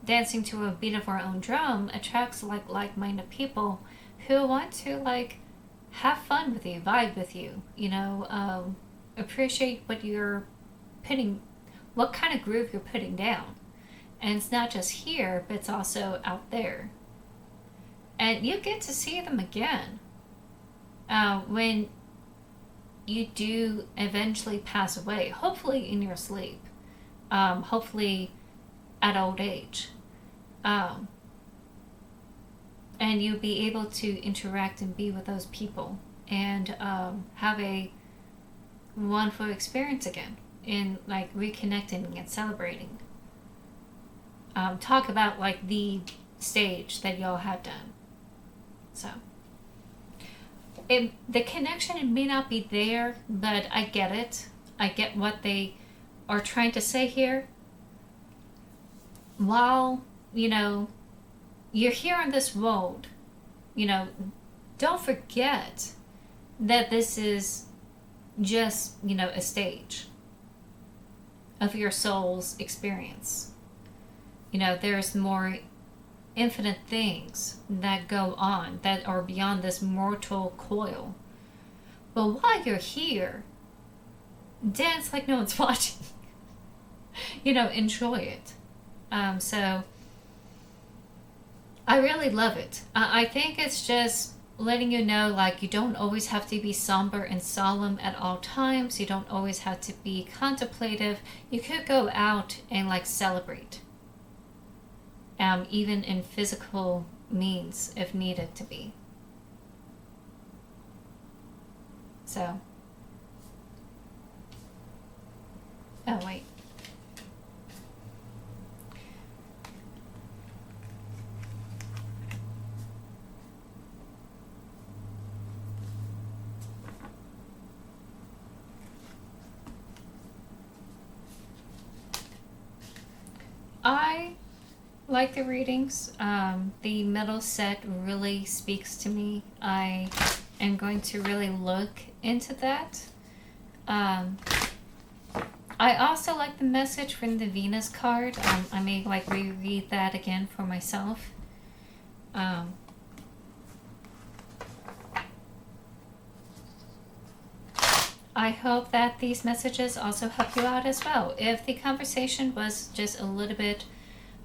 Dancing to a beat of our own drum attracts like-minded people who want to have fun with you, vibe with you, appreciate what kind of groove you're putting down. And it's not just here, but it's also out there. And you get to see them again when you do eventually pass away, hopefully in your sleep, hopefully at old age. And you'll be able to interact and be with those people and have a wonderful experience again in reconnecting and celebrating. Talk about the stage that y'all have done. So the connection may not be there, but I get it. I get what they are trying to say here. While you're here in this world, don't forget that this is just a stage of your soul's experience. there's more infinite things that go on that are beyond this mortal coil. But while you're here, dance like no one's watching. Enjoy it. So I really love it. I think it's just letting you know, like, you don't always have to be somber and solemn at all times. You don't always have to be contemplative. You could go out and, like, celebrate. Even in physical means, if needed to be. So. Oh, wait. I like the readings. The middle set really speaks to me. I am going to really look into that. I also like the message from the Venus card. I may like reread that again for myself. I hope that these messages also help you out as well. If the conversation was just a little bit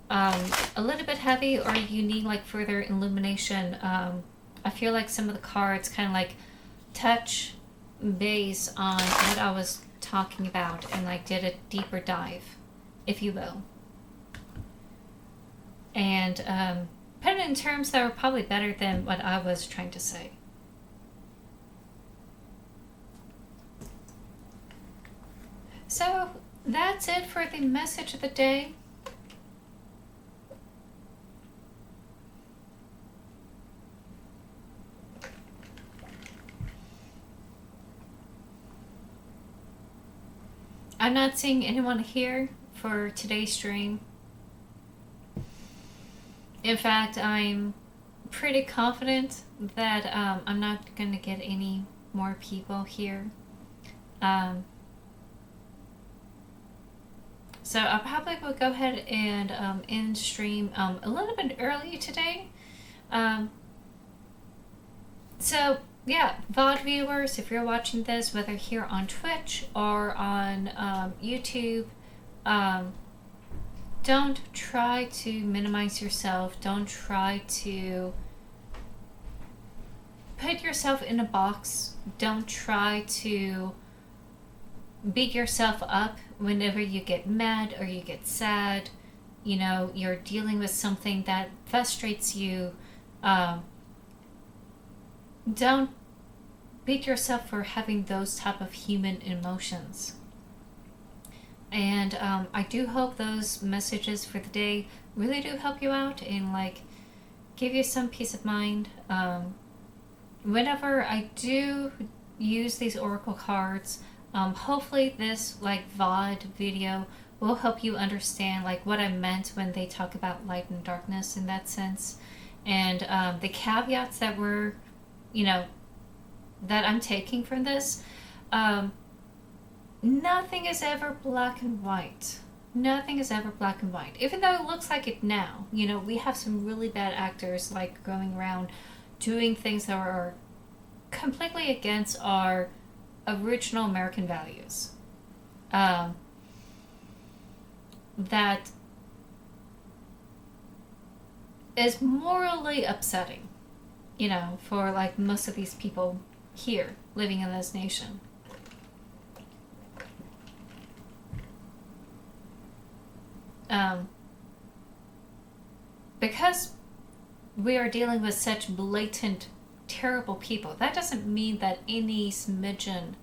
heavy, or you need like further illumination, I feel like some of the cards kind of like touch base on what I was talking about and like did a deeper dive, if you will, and put it in terms that were probably better than what I was trying to say. So that's it for the message of the day. I'm not seeing anyone here for today's stream. In fact, I'm pretty confident that I'm not going to get any more people here. So I probably will go ahead and end stream a little bit early today. So yeah, VOD viewers, if you're watching this, whether here on Twitch or on YouTube, don't try to minimize yourself. Don't try to put yourself in a box. Don't try to beat yourself up whenever you get mad or you get sad. You're dealing with something that frustrates you. Don't beat yourself for having those type of human emotions. And I do hope those messages for the day really do help you out and like give you some peace of mind. Whenever I do use these oracle cards, hopefully this like VOD video will help you understand like what I meant when they talk about light and darkness in that sense, and the caveats that were, that I'm taking from this. Nothing is ever black and white. Nothing is ever black and white, even though it looks like it now. We have some really bad actors like going around doing things that are completely against our original American values. That is morally upsetting, for like most of these people here living in this nation. Because we are dealing with such blatant, terrible people, that doesn't mean that any smidgen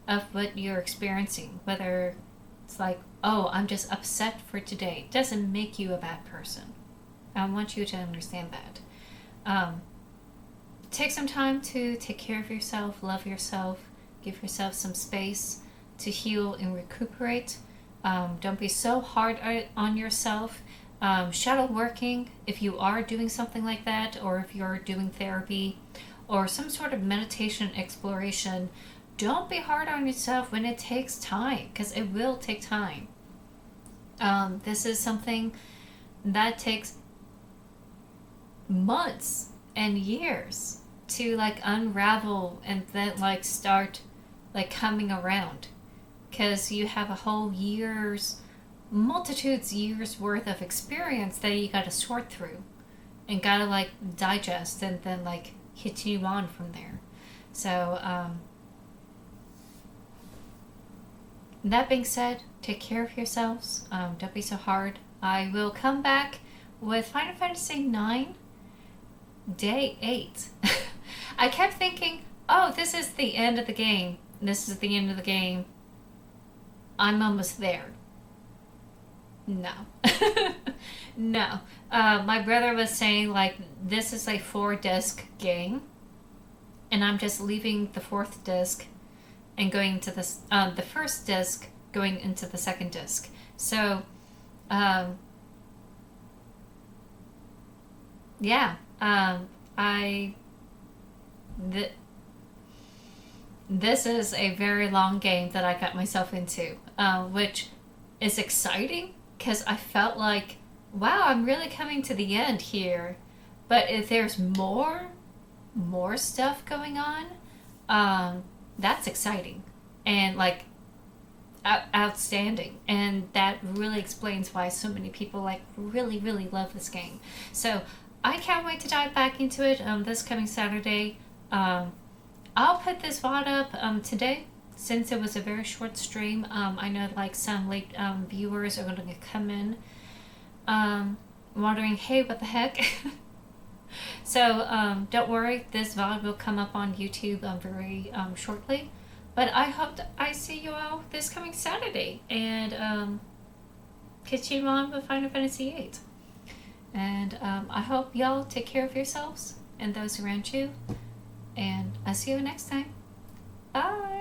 of what you're experiencing, whether it's like, oh, I'm just upset for today, doesn't make you a bad person. I want you to understand that. Take some time to take care of yourself, love yourself, give yourself some space to heal and recuperate. Don't be so hard on yourself. Shadow working, if you are doing something like that, or if you're doing therapy or some sort of meditation exploration, don't be hard on yourself when it takes time, because it will take time. This is something that takes months and years to like unravel and then like start like coming around, because you have a whole year's multitudes years worth of experience that you gotta sort through and gotta like digest and then like continue on from there. So that being said, take care of yourselves. Don't be so hard. I will come back with Final Fantasy 9 Day 8. I kept thinking, oh, this is the end of the game. This is the end of the game. I'm almost there. No. No. My brother was saying, like, this is a 4-disc game, and I'm just leaving the 4th disc and going into the 1st disc, going into the 2nd disc. So, yeah. This is a very long game that I got myself into, which is exciting because I felt like, wow, I'm really coming to the end here. But if there's more stuff going on, that's exciting and like outstanding, and that really explains why so many people like really love this game. So I can't wait to dive back into it this coming Saturday. I'll put this VOD up today since it was a very short stream. I know like some late viewers are going to come in wondering, hey, what the heck? So don't worry, this VOD will come up on YouTube very shortly. But I hope I see you all this coming Saturday and continue on with Final Fantasy VIII. And I hope y'all take care of yourselves and those around you. And I'll see you next time. Bye!